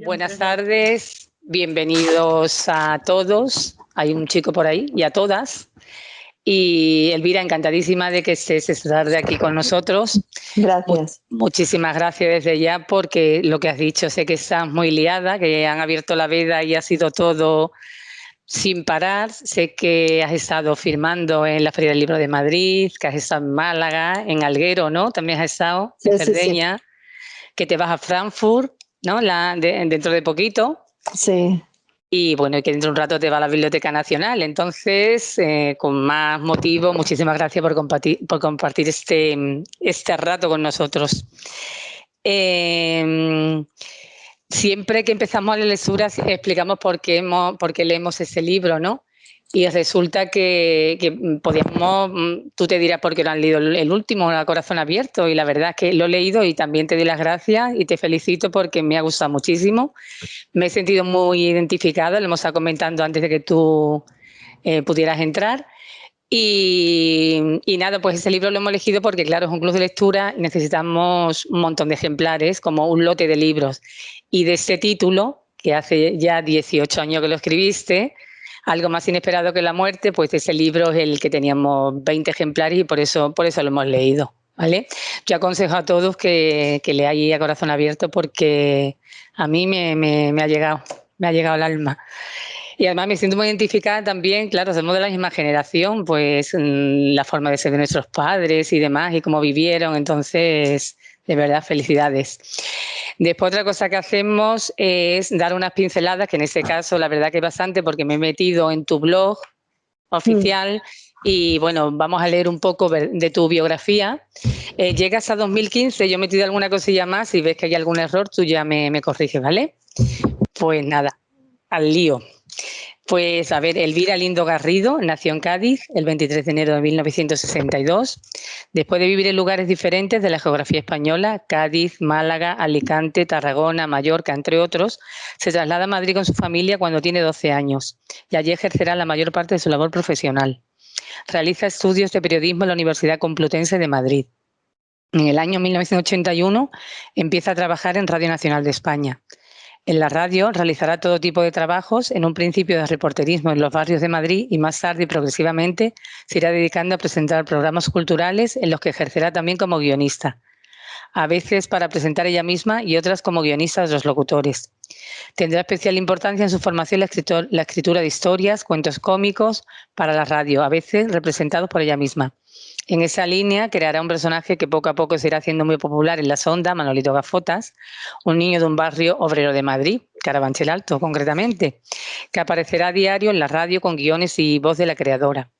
Buenas tardes, bienvenidos a todos. Hay un chico por ahí y a todas. Y Elvira, encantadísima de que estés esta tarde aquí con nosotros. Gracias. Muchísimas gracias desde ya porque lo que has dicho, sé que estás muy liada, que han abierto la veda y ha sido todo sin parar. Sé que has estado firmando en la Feria del Libro de Madrid, que has estado en Málaga, en Alguero, ¿no? También has estado en Cerdeña, que te vas a Frankfurt, ¿no? Dentro de poquito. Sí. Y bueno, y que dentro de un rato te va a la Biblioteca Nacional. Entonces, con más motivo, muchísimas gracias por compartir este rato con nosotros. Siempre que empezamos la lectura explicamos por qué leemos ese libro, ¿no? Y resulta que podíamos, tú te dirás por qué lo han leído el último, a corazón abierto, y la verdad es que lo he leído y también te doy las gracias y te felicito porque me ha gustado muchísimo. Me he sentido muy identificada, lo hemos estado comentando antes de que tú pudieras entrar. Y nada, pues ese libro lo hemos elegido porque, claro, es un club de lectura y necesitamos un montón de ejemplares, como un lote de libros. Y de ese título, que hace ya 18 años que lo escribiste, Algo más inesperado que la muerte, pues ese libro es el que teníamos 20 ejemplares y por eso lo hemos leído, ¿vale? Yo aconsejo a todos que leáis a corazón abierto porque a mí me ha llegado al alma. Y además me siento muy identificada también, claro, somos de la misma generación, pues la forma de ser de nuestros padres y demás, y cómo vivieron, entonces, de verdad, felicidades. Después otra cosa que hacemos es dar unas pinceladas, que en este caso la verdad que es bastante porque me he metido en tu blog oficial y bueno, vamos a leer un poco de tu biografía. Llegas a 2015, yo he metido alguna cosilla más, y ves que hay algún error, tú ya me corriges, ¿vale? Pues nada, al lío. Pues a ver, Elvira Lindo Garrido nació en Cádiz el 23 de enero de 1962. Después de vivir en lugares diferentes de la geografía española, Cádiz, Málaga, Alicante, Tarragona, Mallorca, entre otros, se traslada a Madrid con su familia cuando tiene 12 años y allí ejercerá la mayor parte de su labor profesional. Realiza estudios de periodismo en la Universidad Complutense de Madrid. En el año 1981 empieza a trabajar en Radio Nacional de España. En la radio realizará todo tipo de trabajos, en un principio de reporterismo en los barrios de Madrid y más tarde y progresivamente se irá dedicando a presentar programas culturales en los que ejercerá también como guionista, a veces para presentar ella misma y otras como guionista de los locutores. Tendrá especial importancia en su formación la escritura de historias, cuentos cómicos para la radio, a veces representados por ella misma. En esa línea creará un personaje que poco a poco se irá haciendo muy popular en la Sonda, Manolito Gafotas, un niño de un barrio obrero de Madrid, Carabanchel Alto concretamente, que aparecerá a diario en la radio con guiones y voz de la creadora.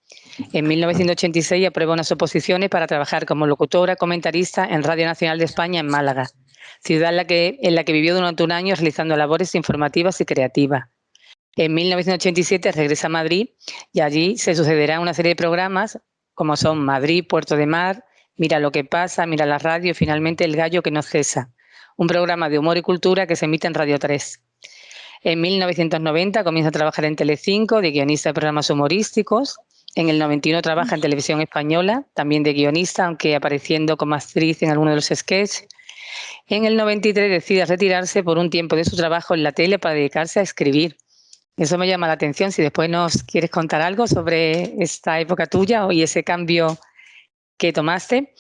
En 1986 aprueba unas oposiciones para trabajar como locutora, comentarista en Radio Nacional de España en Málaga, ciudad en la que vivió durante un año realizando labores informativas y creativas. En 1987 regresa a Madrid y allí se sucederán una serie de programas como son Madrid, Puerto de Mar, Mira lo que pasa, Mira la radio y finalmente El gallo que no cesa, un programa de humor y cultura que se emite en Radio 3. En 1990 comienza a trabajar en Telecinco de guionista de programas humorísticos. En el 91 trabaja en Televisión Española, también de guionista, aunque apareciendo como actriz en algunos de los sketches. En el 93 decide retirarse por un tiempo de su trabajo en la tele para dedicarse a escribir. Eso me llama la atención. Si después nos quieres contar algo sobre esta época tuya y ese cambio que tomaste.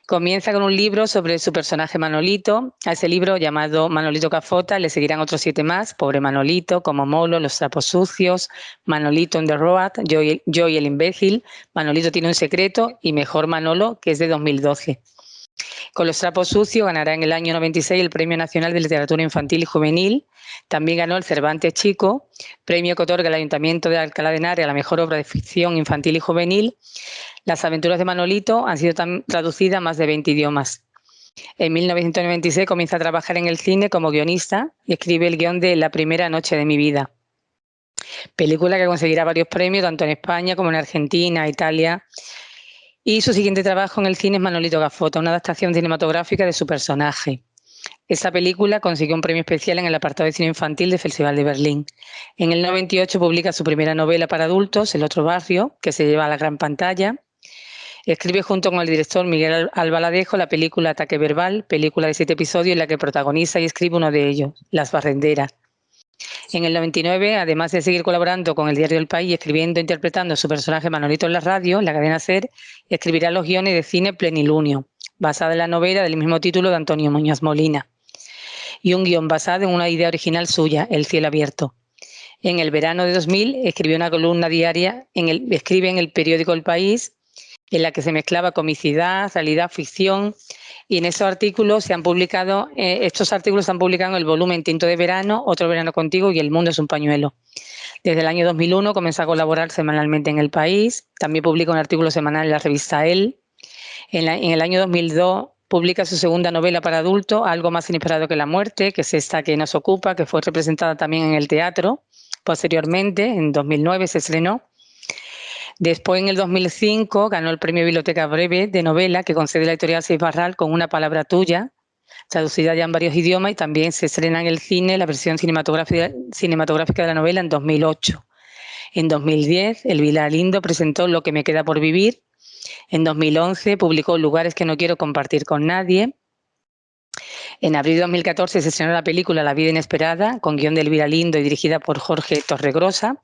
Comienza con un libro sobre su personaje Manolito. A ese libro, llamado Manolito Gafota, le seguirán otros 7 más: Pobre Manolito, Como Molo, Los trapos sucios, Manolito on the road, Yo y el imbécil, Manolito tiene un secreto y Mejor Manolo, que es de 2012. Con Los trapos sucios ganará en el año 96 el Premio Nacional de Literatura Infantil y Juvenil. También ganó el Cervantes Chico, premio que otorga el Ayuntamiento de Alcalá de Henares a la mejor obra de ficción infantil y juvenil. Las aventuras de Manolito han sido traducidas a más de 20 idiomas. En 1996 comienza a trabajar en el cine como guionista y escribe el guión de La primera noche de mi vida, película que conseguirá varios premios tanto en España como en Argentina, Italia. Y su siguiente trabajo en el cine es Manolito Gafota, una adaptación cinematográfica de su personaje. Esta película consiguió un premio especial en el apartado de cine infantil del Festival de Berlín. En el 98 publica su primera novela para adultos, El otro barrio, que se lleva a la gran pantalla. Escribe junto con el director Miguel Albaladejo la película Ataque Verbal, película de 7 episodios en la que protagoniza y escribe uno de ellos, Las Barrenderas. En el 99, además de seguir colaborando con el diario El País, escribiendo e interpretando a su personaje Manolito en la radio, en la cadena SER, escribirá los guiones de cine Plenilunio, basada en la novela del mismo título de Antonio Muñoz Molina, y un guión basado en una idea original suya, El cielo abierto. En el verano de 2000 escribió una columna diaria, escribe en el periódico El País, en la que se mezclaba comicidad, realidad, ficción, y en esos artículos estos artículos se han publicado en el volumen Tinto de Verano, Otro Verano Contigo y El Mundo es un pañuelo. Desde el año 2001 comenzó a colaborar semanalmente en El País, también publica un artículo semanal en la revista El. En el año 2002 publica su segunda novela para adultos, Algo más inesperado que la muerte, que es esta que nos ocupa, que fue representada también en el teatro. Posteriormente, en 2009, se estrenó. Después, en el 2005, ganó el premio Biblioteca Breve de novela que concede la editorial Seis Barral con Una palabra tuya, traducida ya en varios idiomas, y también se estrena en el cine la versión cinematográfica de la novela en 2008. En 2010, Elvira Lindo presentó Lo que me queda por vivir. En 2011 publicó Lugares que no quiero compartir con nadie. En abril de 2014 se estrenó la película La vida inesperada, con guión de Elvira Lindo y dirigida por Jorge Torregrosa.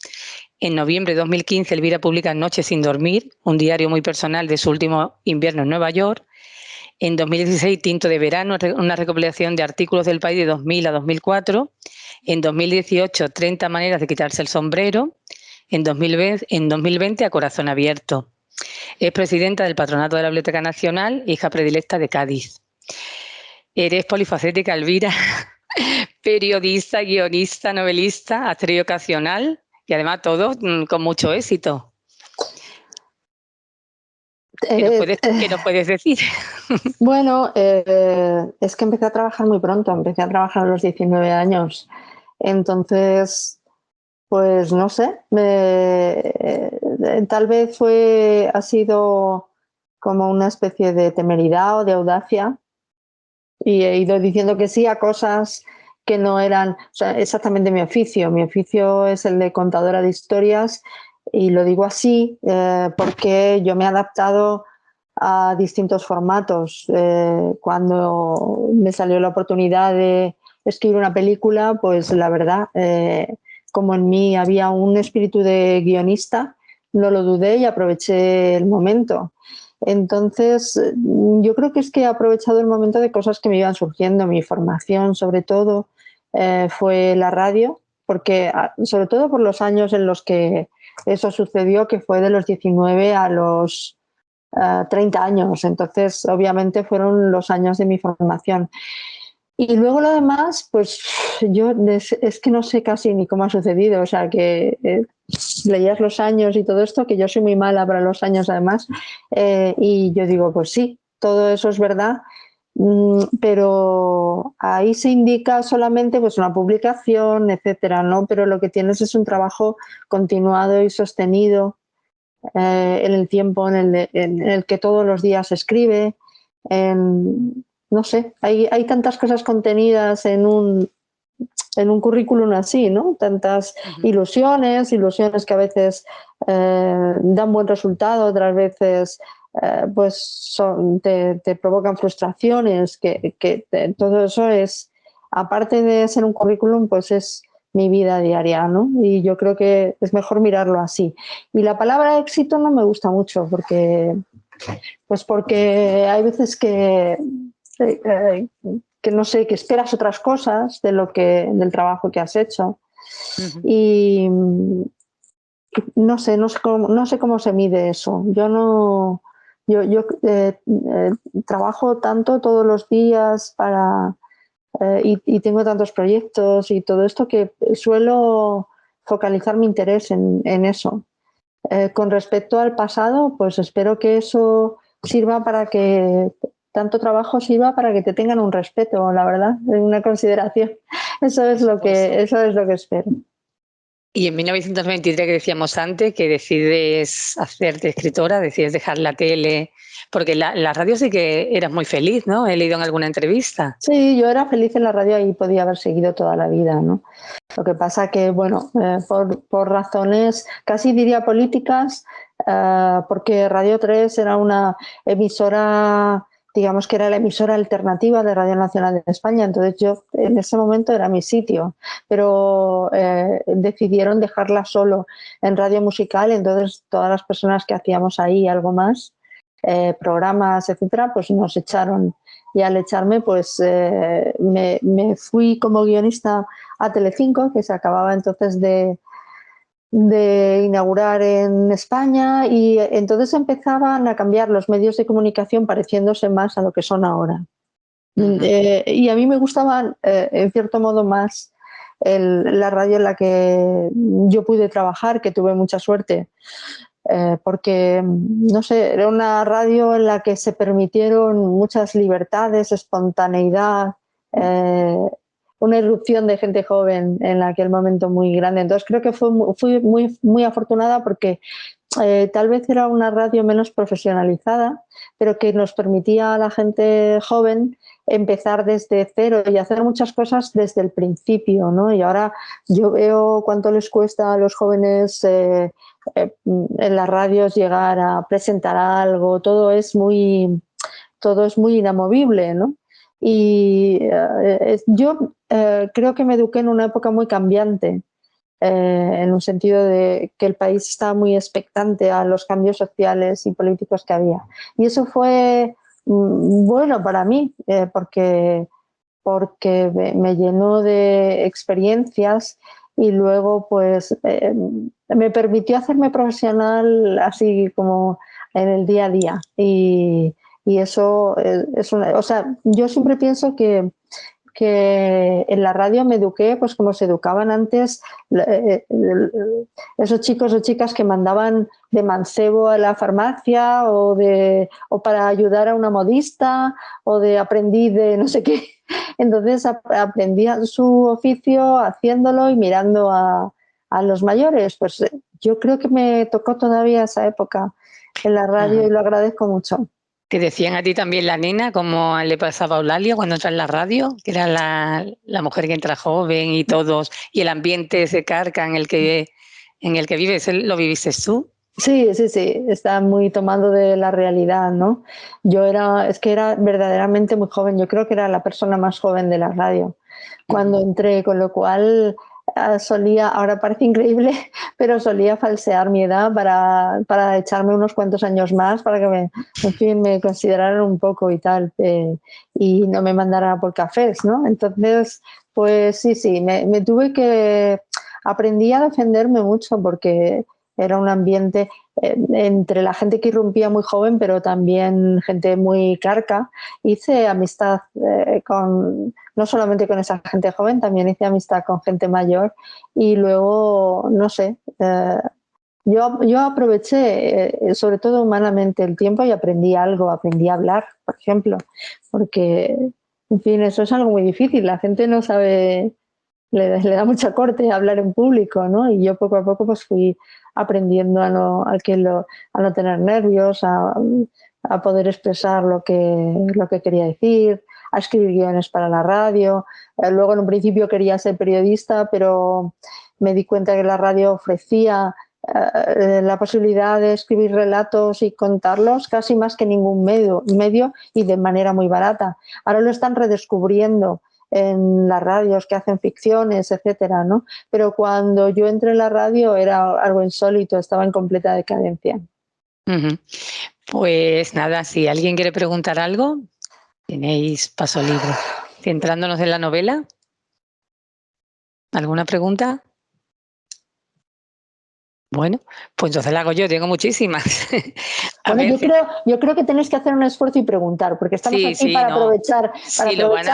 En noviembre de 2015, Elvira publica Noche sin dormir, un diario muy personal de su último invierno en Nueva York. En 2016, Tinto de Verano, una recopilación de artículos del País de 2000 a 2004. En 2018, 30 maneras de quitarse el sombrero. En 2020, A corazón abierto. Es presidenta del Patronato de la Biblioteca Nacional, hija predilecta de Cádiz. Eres polifacética, Elvira, periodista, guionista, novelista, actriz ocasional y además todo con mucho éxito. ¿Qué nos puedes decir? Bueno, es que empecé a trabajar muy pronto, empecé a trabajar a los 19 años. Entonces, pues no sé, tal vez ha sido como una especie de temeridad o de audacia, y he ido diciendo que sí a cosas que no eran, o sea, exactamente mi oficio. Mi oficio es el de contadora de historias, y lo digo así porque yo me he adaptado a distintos formatos. Cuando me salió la oportunidad de escribir una película, pues la verdad, como en mí había un espíritu de guionista, no lo dudé y aproveché el momento. Entonces, yo creo que es que he aprovechado el momento de cosas que me iban surgiendo. Mi formación, sobre todo, fue la radio, porque sobre todo por los años en los que eso sucedió, que fue de los 19 a los 30 años. Entonces, obviamente, fueron los años de mi formación. Y luego lo demás, pues yo es que no sé casi ni cómo ha sucedido. O sea, que leías los años y todo esto, que yo soy muy mala para los años además, y yo digo, pues sí, todo eso es verdad, pero ahí se indica solamente pues una publicación, etcétera, ¿no? Pero lo que tienes es un trabajo continuado y sostenido en el tiempo en el que todos los días se escribe. No sé, hay tantas cosas contenidas en un currículum así, ¿no? Tantas ilusiones que a veces dan buen resultado, otras veces pues te provocan frustraciones, todo eso es, aparte de ser un currículum, pues es mi vida diaria, ¿no? Y yo creo que es mejor mirarlo así. Y la palabra éxito no me gusta mucho porque hay veces que no sé, que esperas otras cosas del trabajo que has hecho. Y no sé cómo se mide eso. Yo trabajo tanto todos los días y tengo tantos proyectos y todo esto, que suelo focalizar mi interés en eso. Con respecto al pasado, pues espero que eso sirva para que tanto trabajo sirva para que te tengan un respeto, la verdad, una consideración. Eso es lo que espero. Y en 1923, que decíamos antes, que decides hacerte escritora, decides dejar la tele, porque la radio sí que eras muy feliz, ¿no? He leído en alguna entrevista. Sí, yo era feliz en la radio y podía haber seguido toda la vida, ¿no? Lo que pasa que, bueno, por razones casi diría políticas, porque Radio 3 era una emisora, digamos que era la emisora alternativa de Radio Nacional de España, entonces yo en ese momento era mi sitio, pero decidieron dejarla solo en Radio Musical, entonces todas las personas que hacíamos ahí algo más, programas, etcétera, pues nos echaron. Y al echarme, pues me fui como guionista a Telecinco, que se acababa entonces de inaugurar en España, y entonces empezaban a cambiar los medios de comunicación pareciéndose más a lo que son ahora. Y a mí me gustaba, en cierto modo, más la radio en la que yo pude trabajar, que tuve mucha suerte. Porque, no sé, era una radio en la que se permitieron muchas libertades, espontaneidad, una irrupción de gente joven en aquel momento muy grande. Entonces creo que fui muy afortunada porque tal vez era una radio menos profesionalizada, pero que nos permitía a la gente joven empezar desde cero y hacer muchas cosas desde el principio, ¿no? Y ahora yo veo cuánto les cuesta a los jóvenes en las radios llegar a presentar algo, todo es muy inamovible, ¿no? Y yo creo que me eduqué en una época muy cambiante, en un sentido de que el país estaba muy expectante a los cambios sociales y políticos que había. Y eso fue bueno para mí, porque me llenó de experiencias y luego pues me permitió hacerme profesional así como en el día a día. Y eso es una... O sea, yo siempre pienso que en la radio me eduqué pues como se educaban antes esos chicos o chicas que mandaban de mancebo a la farmacia o para ayudar a una modista o de aprendiz de no sé qué. Entonces aprendí su oficio haciéndolo y mirando a los mayores. Pues yo creo que me tocó todavía esa época en la radio y lo agradezco mucho. ¿Te decían a ti también la nena, como le pasaba a Eulalia cuando entra en la radio, que era la mujer que entra joven y todos, y el ambiente ese carca en el que vives, ¿lo viviste tú? Sí, sí, sí, está muy tomado de la realidad, ¿no? Es que era verdaderamente muy joven, yo creo que era la persona más joven de la radio cuando entré, con lo cual solía, ahora parece increíble, pero solía falsear mi edad para echarme unos cuantos años más, para que en fin, me consideraran un poco y tal, y no me mandaran por cafés, ¿no? Entonces, pues sí, sí, aprendí a defenderme mucho porque era un ambiente entre la gente que irrumpía muy joven, pero también gente muy carca. Hice amistad no solamente con esa gente joven, también hice amistad con gente mayor y luego, no sé, yo aproveché sobre todo humanamente el tiempo y aprendí algo, aprendí a hablar, por ejemplo, porque, en fin, eso es algo muy difícil, la gente no sabe, le da mucha corte hablar en público, ¿no? Y yo poco a poco pues fui aprendiendo a no tener nervios, a poder expresar lo que quería decir, a escribir guiones para la radio. Luego en un principio quería ser periodista, pero me di cuenta que la radio ofrecía la posibilidad de escribir relatos y contarlos casi más que ningún medio y de manera muy barata. Ahora lo están redescubriendo en las radios que hacen ficciones, etcétera, ¿no? Pero cuando yo entré en la radio era algo insólito, estaba en completa decadencia. Pues nada, si alguien quiere preguntar algo, tenéis paso libre. Centrándonos en la novela, ¿alguna pregunta? Bueno, pues entonces la hago yo, tengo muchísimas. Bueno, yo creo que tenéis que hacer un esfuerzo y preguntar, porque estamos aquí para no. aprovechar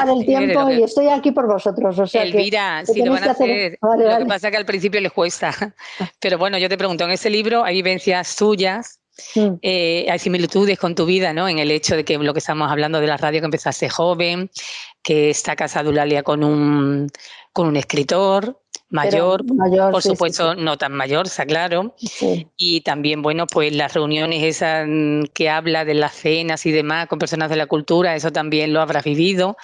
el tiempo y estoy aquí por vosotros. O sea Elvira, que sí lo tenéis van que a hacer. hacer. Vale, Lo que vale. pasa es que al principio les cuesta. Pero bueno, yo te pregunto, en ese libro hay vivencias tuyas, hay similitudes con tu vida, ¿no? En el hecho de que lo que estamos hablando de la radio, que empezaste joven, que está casada Eulalia con con un escritor mayor, mayor, por sí, supuesto, sí, no tan mayor, está claro. sí. Y también, bueno, pues las reuniones esas que habla de las cenas y demás con personas de la cultura, eso también lo habrás vivido.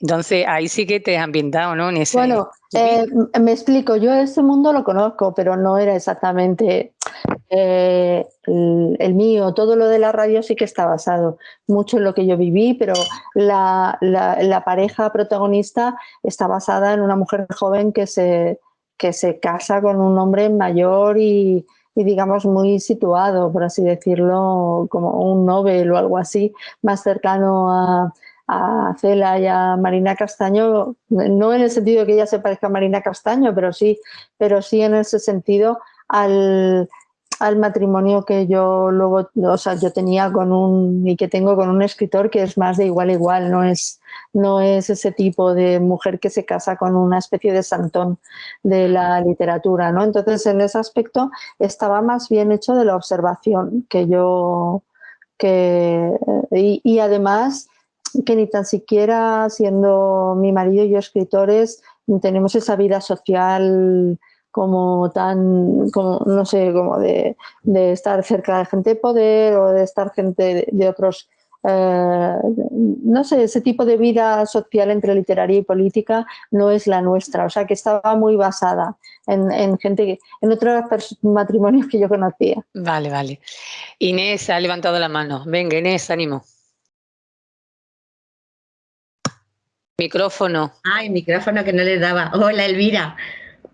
Entonces, ahí sí que te has ambientado, ¿no? En ese Bueno, mundillo. me explico, yo ese mundo lo conozco, pero no era exactamente el mío. Todo lo de la radio sí que está basado mucho en lo que yo viví, pero la pareja protagonista está basada en una mujer joven que se casa con un hombre mayor y digamos muy situado, por así decirlo, como un Nobel o algo así, más cercano a Cela y a Marina Castaño, no en el sentido de que ella se parezca a Marina Castaño, pero sí en ese sentido al, al matrimonio que yo luego, o sea, yo tenía con y que tengo con un escritor que es más de igual a igual, no es ese tipo de mujer que se casa con una especie de santón de la literatura, ¿no? Entonces, en ese aspecto estaba más bien hecho de la observación y además que ni tan siquiera siendo mi marido y yo escritores tenemos esa vida social como como no sé, como de estar cerca de gente de poder o de estar gente de otros, no sé, ese tipo de vida social entre literaria y política no es la nuestra, o sea que estaba muy basada en gente, en otros matrimonios que yo conocía. Vale, vale. Inés ha levantado la mano. Venga, Inés, ánimo. Micrófono. Ay, micrófono que no le daba. Hola, Elvira.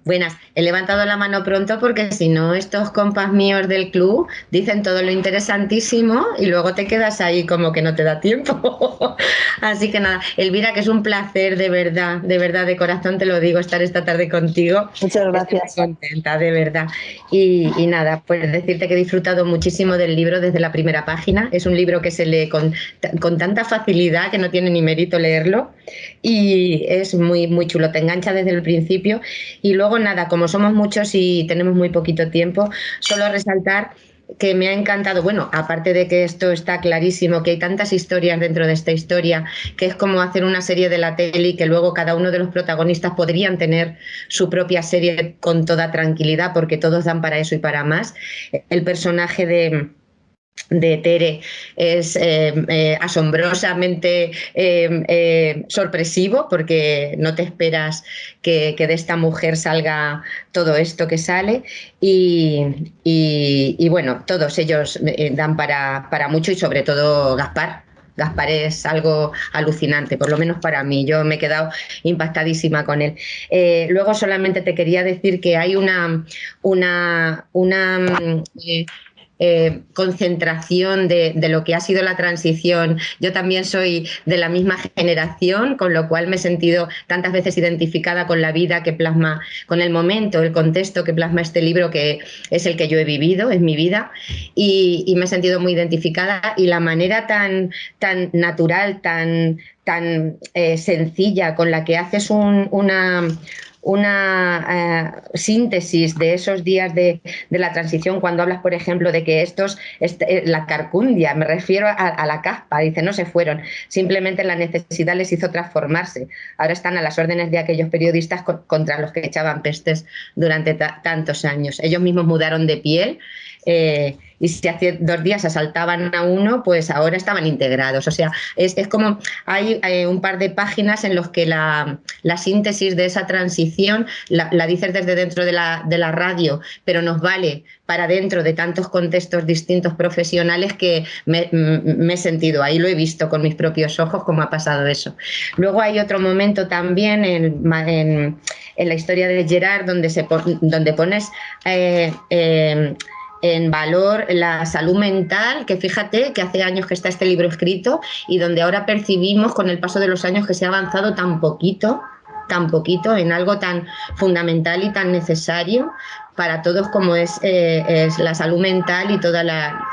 Buenas, he levantado la mano pronto porque si no, estos compas míos del club dicen todo lo interesantísimo y luego te quedas ahí como que no te da tiempo. Así que nada, Elvira, que es un placer de verdad, de corazón te lo digo, estar esta tarde contigo. Muchas Estoy gracias. muy contenta, de verdad. Y nada, pues decirte que he disfrutado muchísimo del libro desde la primera página. Es un libro que se lee con tanta facilidad que no tiene ni mérito leerlo y es muy, muy chulo, te engancha desde el principio. Y luego nada, como somos muchos y tenemos muy poquito tiempo, solo resaltar que me ha encantado, bueno, aparte de que esto está clarísimo, que hay tantas historias dentro de esta historia, que es como hacer una serie de la tele y que luego cada uno de los protagonistas podrían tener su propia serie con toda tranquilidad, porque todos dan para eso y para más. El personaje de Tere es asombrosamente sorpresivo porque no te esperas que de esta mujer salga todo esto que sale y bueno, todos ellos dan para mucho y sobre todo Gaspar. Gaspar es algo alucinante, por lo menos para mí. Yo me he quedado impactadísima con él. Luego solamente te quería decir que hay concentración de lo que ha sido la transición. Yo también soy de la misma generación, con lo cual me he sentido tantas veces identificada con la vida que plasma, con el momento, el contexto que plasma este libro, que es el que yo he vivido, es mi vida, y me he sentido muy identificada y la manera tan natural, tan sencilla con la que haces una síntesis de esos días de la transición, cuando hablas, por ejemplo, de que la carcundia, me refiero a la caspa, dice, no se fueron, simplemente la necesidad les hizo transformarse. Ahora están a las órdenes de aquellos periodistas contra los que echaban pestes durante tantos años. Ellos mismos mudaron de piel. Y si hace 2 días asaltaban a uno, pues ahora estaban integrados. O sea, es como hay un par de páginas en los que la síntesis de esa transición la dices desde dentro de la radio, pero nos vale para dentro de tantos contextos distintos profesionales que me he sentido ahí, lo he visto con mis propios ojos cómo ha pasado eso. Luego hay otro momento también en la historia de Gerard donde pones en valor la salud mental, que fíjate que hace años que está este libro escrito y donde ahora percibimos con el paso de los años que se ha avanzado tan poquito en algo tan fundamental y tan necesario para todos como es la salud mental y toda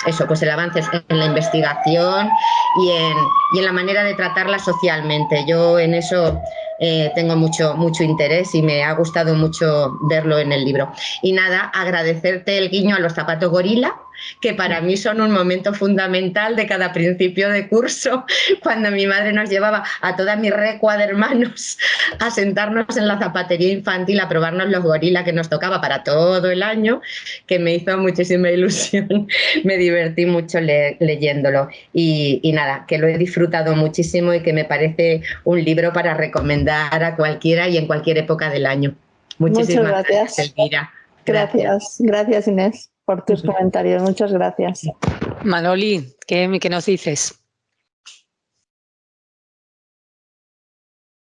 eso, pues el avance en la investigación y en la manera de tratarla socialmente. Yo en eso tengo mucho interés y me ha gustado mucho verlo en el libro. Y nada, agradecerte el guiño a los zapatos gorila, que para mí son un momento fundamental de cada principio de curso, cuando mi madre nos llevaba a toda mi recua de hermanos a sentarnos en la zapatería infantil a probarnos los gorilas que nos tocaba para todo el año, que me hizo muchísima ilusión. Me divertí mucho leyéndolo y nada, que lo he disfrutado muchísimo y que me parece un libro para recomendar a cualquiera y en cualquier época del año. Muchísimas gracias, Elvira. Gracias Inés por tus comentarios, muchas gracias. Manoli, ¿qué nos dices?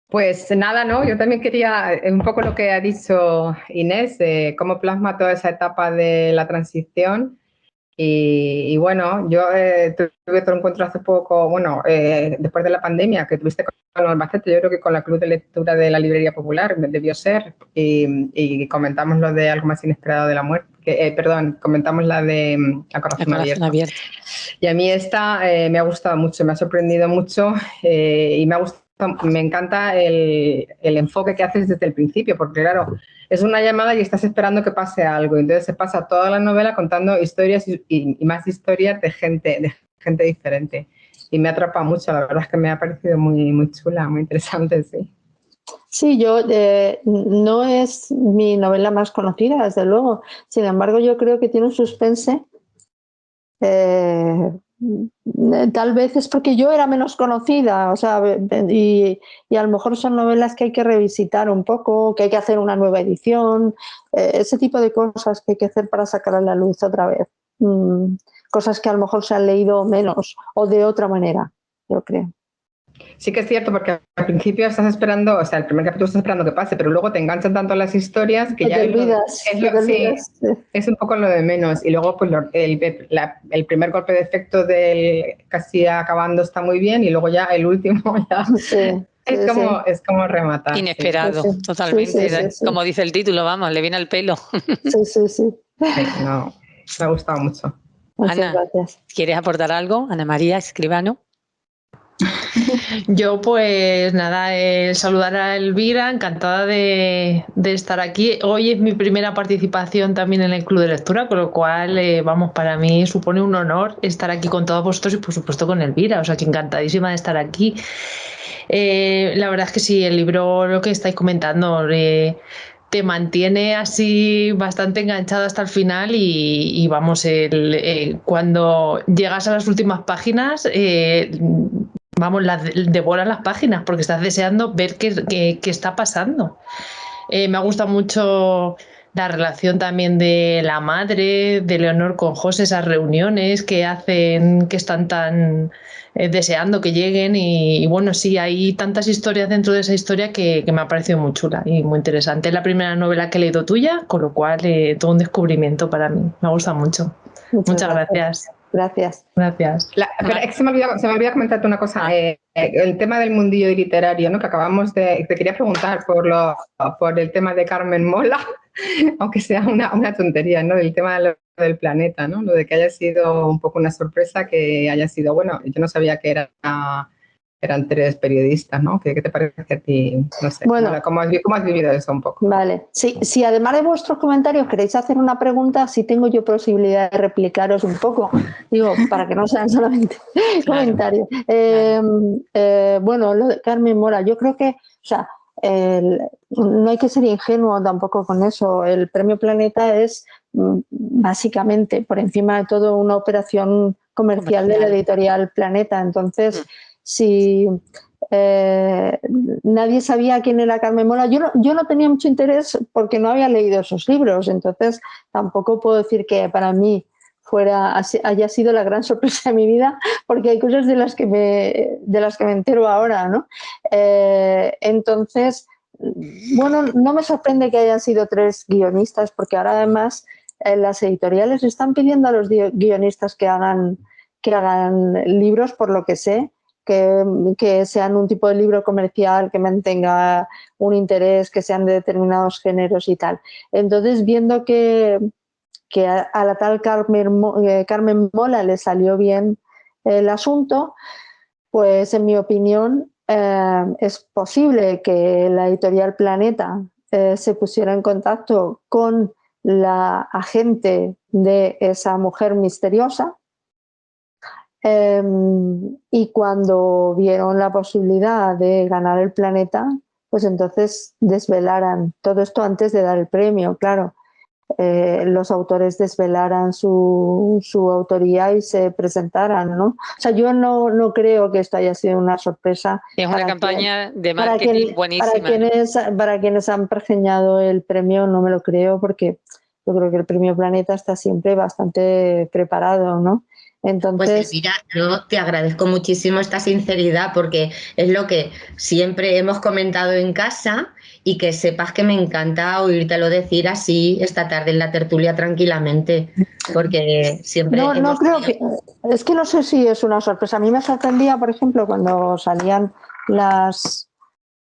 Pues nada, ¿no? Yo también quería un poco lo que ha dicho Inés, cómo plasma toda esa etapa de la transición. Y bueno, yo tuve otro encuentro hace poco, bueno, después de la pandemia, que tuviste con Albacete, yo creo que con la Club de Lectura de la Librería Popular, debió ser, y comentamos lo de Algo más inesperado de la muerte, comentamos la de A Corazón Abierto. Y a mí esta me ha gustado mucho, me ha sorprendido mucho y me encanta el enfoque que haces desde el principio, porque claro, es una llamada y estás esperando que pase algo. Entonces se pasa toda la novela contando historias y más historias de gente diferente. Y me atrapa mucho, la verdad es que me ha parecido muy, muy chula, muy interesante, sí. Sí, no es mi novela más conocida, desde luego. Sin embargo, yo creo que tiene un suspense. Tal vez es porque yo era menos conocida, o sea, y a lo mejor son novelas que hay que revisitar un poco, que hay que hacer una nueva edición, ese tipo de cosas que hay que hacer para sacar a la luz otra vez. Cosas que a lo mejor se han leído menos o de otra manera, yo creo. Sí que es cierto, porque al principio estás esperando, o sea, el primer capítulo estás esperando que pase, pero luego te enganchan tanto las historias que ya te olvidas. Es un poco lo de menos. Y luego pues el primer golpe de efecto del casi acabando está muy bien y luego ya el último ya es como rematar. Inesperado, totalmente. Como dice el título, vamos, le viene al pelo. Sí, no, me ha gustado mucho. Muchas gracias. ¿Quieres aportar algo? Ana María Escribano. Yo pues nada, saludar a Elvira, encantada de estar aquí. Hoy es mi primera participación también en el Club de Lectura, con lo cual, vamos, para mí supone un honor estar aquí con todos vosotros y por supuesto con Elvira, o sea que encantadísima de estar aquí. La verdad es que sí, el libro, lo que estáis comentando, te mantiene así bastante enganchado hasta el final y vamos, cuando llegas a las últimas páginas, vamos, devoras las páginas porque estás deseando ver qué está pasando. Me ha gustado mucho la relación también de la madre de Leonor con José, esas reuniones que hacen, que están tan deseando que lleguen y bueno, sí, hay tantas historias dentro de esa historia que me ha parecido muy chula y muy interesante. Es la primera novela que he leído tuya, con lo cual todo un descubrimiento para mí. Me ha gustado mucho. Muchas gracias. Gracias. Pero es que se me olvidó comentarte una cosa. El tema del mundillo literario, ¿no? Que acabamos te quería preguntar por el tema de Carmen Mola, aunque sea una tontería, ¿no? El tema del planeta, ¿no? Lo de que haya sido un poco una sorpresa, que haya sido, bueno, yo no sabía que eran 3 periodistas, ¿no? ¿Qué te parece a ti? No sé, bueno, ¿cómo has vivido eso un poco? Vale, sí, si además de vuestros comentarios queréis hacer una pregunta, sí tengo yo posibilidad de replicaros un poco, digo, para que no sean solamente comentarios. Bueno, lo de Carmen Mola, yo creo que, o sea, no hay que ser ingenuo tampoco con eso. El Premio Planeta es básicamente, por encima de todo, una operación comercial de la editorial Planeta. Entonces, si nadie sabía quién era Carmen Mola, yo no tenía mucho interés porque no había leído esos libros, entonces tampoco puedo decir que para mí haya sido la gran sorpresa de mi vida, porque hay cosas de las que me entero ahora, ¿no? Entonces, bueno, no me sorprende que hayan sido 3 guionistas, porque ahora además las editoriales están pidiendo a los guionistas que hagan libros, por lo que sé, que sean un tipo de libro comercial, que mantenga un interés, que sean de determinados géneros y tal. Entonces, viendo que a la tal Carmen Mola le salió bien el asunto, pues en mi opinión es posible que la editorial Planeta se pusiera en contacto con la agente de esa mujer misteriosa. Y cuando vieron la posibilidad de ganar el planeta, pues entonces desvelaran todo esto antes de dar el premio, claro. Los autores desvelaran su autoría y se presentaran, ¿no? O sea, yo no creo que esto haya sido una sorpresa. Es una campaña de marketing buenísima. Para quienes han pergeñado el premio, no me lo creo, porque yo creo que el premio Planeta está siempre bastante preparado, ¿no? Entonces, pues mira, yo te agradezco muchísimo esta sinceridad, porque es lo que siempre hemos comentado en casa, y que sepas que me encanta oírtelo decir así esta tarde en la tertulia tranquilamente, porque siempre no creo que, es que no sé si es una sorpresa. A mí me sorprendía, por ejemplo, cuando salían las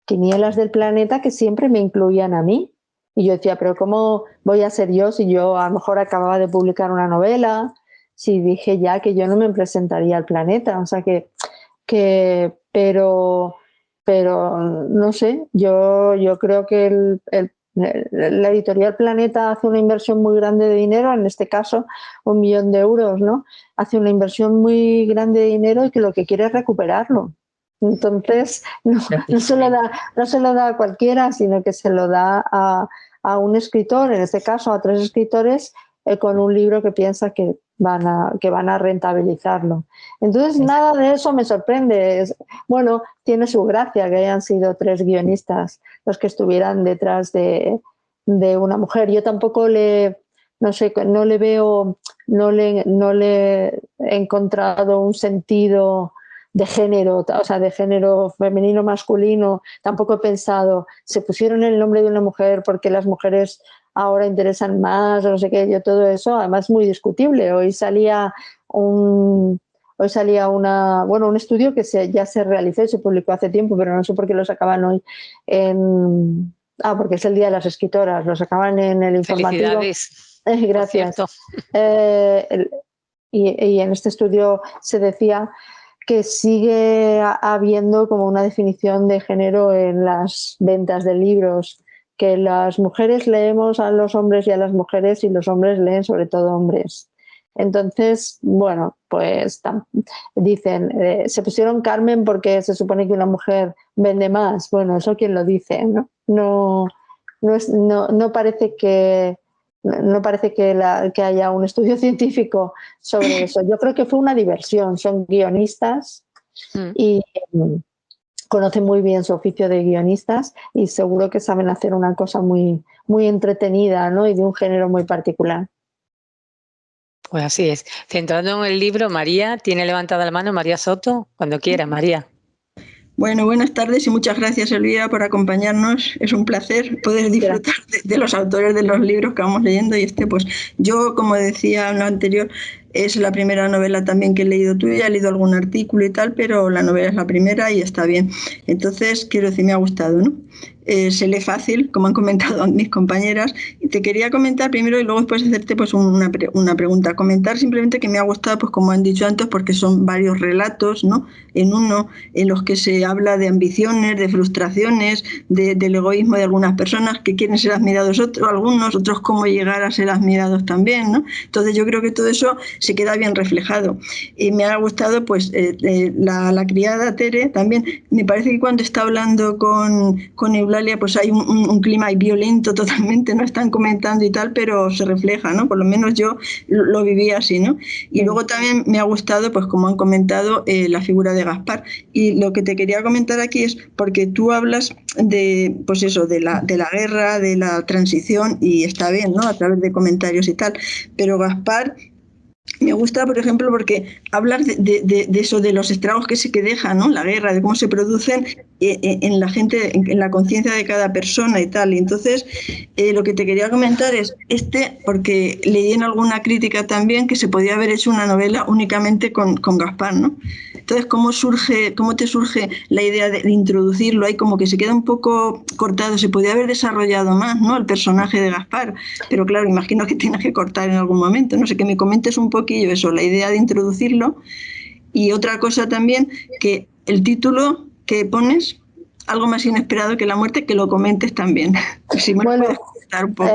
quinielas del Planeta, que siempre me incluían a mí. Y yo decía, pero ¿cómo voy a ser yo si yo a lo mejor acababa de publicar una novela? Si dije ya que yo no me presentaría al Planeta. O sea pero no sé, yo creo que la editorial Planeta hace una inversión muy grande de dinero, en este caso 1 millón de euros, ¿no? Hace una inversión muy grande de dinero y que lo que quiere es recuperarlo. Entonces, no se lo da a cualquiera, sino que se lo da a un escritor, en este caso a 3 escritores, con un libro que piensa que van a rentabilizarlo. Entonces, nada de eso me sorprende. Bueno, tiene su gracia que hayan sido 3 guionistas los que estuvieran detrás de una mujer. Yo tampoco no le he encontrado un sentido de género, o sea, de género femenino, masculino. Tampoco he pensado, se pusieron el nombre de una mujer porque las mujeres ahora interesan más, o no sé qué. Yo todo eso, además, muy discutible. Hoy salía un estudio que ya se realizó y se publicó hace tiempo, pero no sé por qué lo sacaban hoy porque es el Día de las Escritoras, lo sacaban en el informativo. Felicidades. Gracias. Y en este estudio se decía que sigue habiendo como una definición de género en las ventas de libros, que las mujeres leemos a los hombres y a las mujeres, y los hombres leen sobre todo hombres. Entonces, bueno, pues dicen, se pusieron Carmen porque se supone que una mujer vende más. Bueno, eso quién lo dice, ¿no? No parece que haya un estudio científico sobre eso. Yo creo que fue una diversión. Son guionistas y conocen muy bien su oficio de guionistas, y seguro que saben hacer una cosa muy, muy entretenida, ¿no? Y de un género muy particular. Pues así es. Centrando en el libro, María tiene levantada la mano. María Soto, cuando quiera, María. Bueno, buenas tardes y muchas gracias, Elvira, por acompañarnos. Es un placer poder disfrutar de los autores de los libros que vamos leyendo, y pues yo, como decía en lo anterior, es la primera novela también que he leído tuya. He leído algún artículo y tal, pero la novela es la primera y está bien. Entonces, quiero decir, me ha gustado, ¿no? Se lee fácil, como han comentado mis compañeras, y te quería comentar primero y luego después hacerte pues una pregunta. Comentar simplemente que me ha gustado, pues como han dicho antes, porque son varios relatos, ¿no? En uno, en los que se habla de ambiciones, de frustraciones, del egoísmo de algunas personas que quieren ser admirados, otros cómo llegar a ser admirados también, ¿no? Entonces yo creo que todo eso se queda bien reflejado. Y me ha gustado pues la criada Tere también. Me parece que cuando está hablando con Eulalia, pues hay un clima violento totalmente, no están comentando y tal, pero se refleja, ¿no? Por lo menos yo lo viví así, ¿no? Y luego también me ha gustado, pues como han comentado, la figura de Gaspar. Y lo que te quería comentar aquí es porque tú hablas de, pues eso, de la guerra, de la transición, y está bien, ¿no? A través de comentarios y tal, pero Gaspar me gusta, por ejemplo, porque hablas de eso, de los estragos que deja, ¿no? La guerra, de cómo se producen en la gente, en la conciencia de cada persona y tal. Y entonces, lo que te quería comentar es porque leí en alguna crítica también que se podía haber hecho una novela únicamente con Gaspar, ¿no? Entonces, ¿cómo te surge la idea de introducirlo ahí? Como que se queda un poco cortado, se podía haber desarrollado más, ¿no? El personaje de Gaspar, pero claro, imagino que tienes que cortar en algún momento. No sé, que me comentes un poquillo eso, la idea de introducirlo. Y otra cosa también, que el título que pones, Algo más inesperado que la muerte, que lo comentes también. Si me bueno, un poco,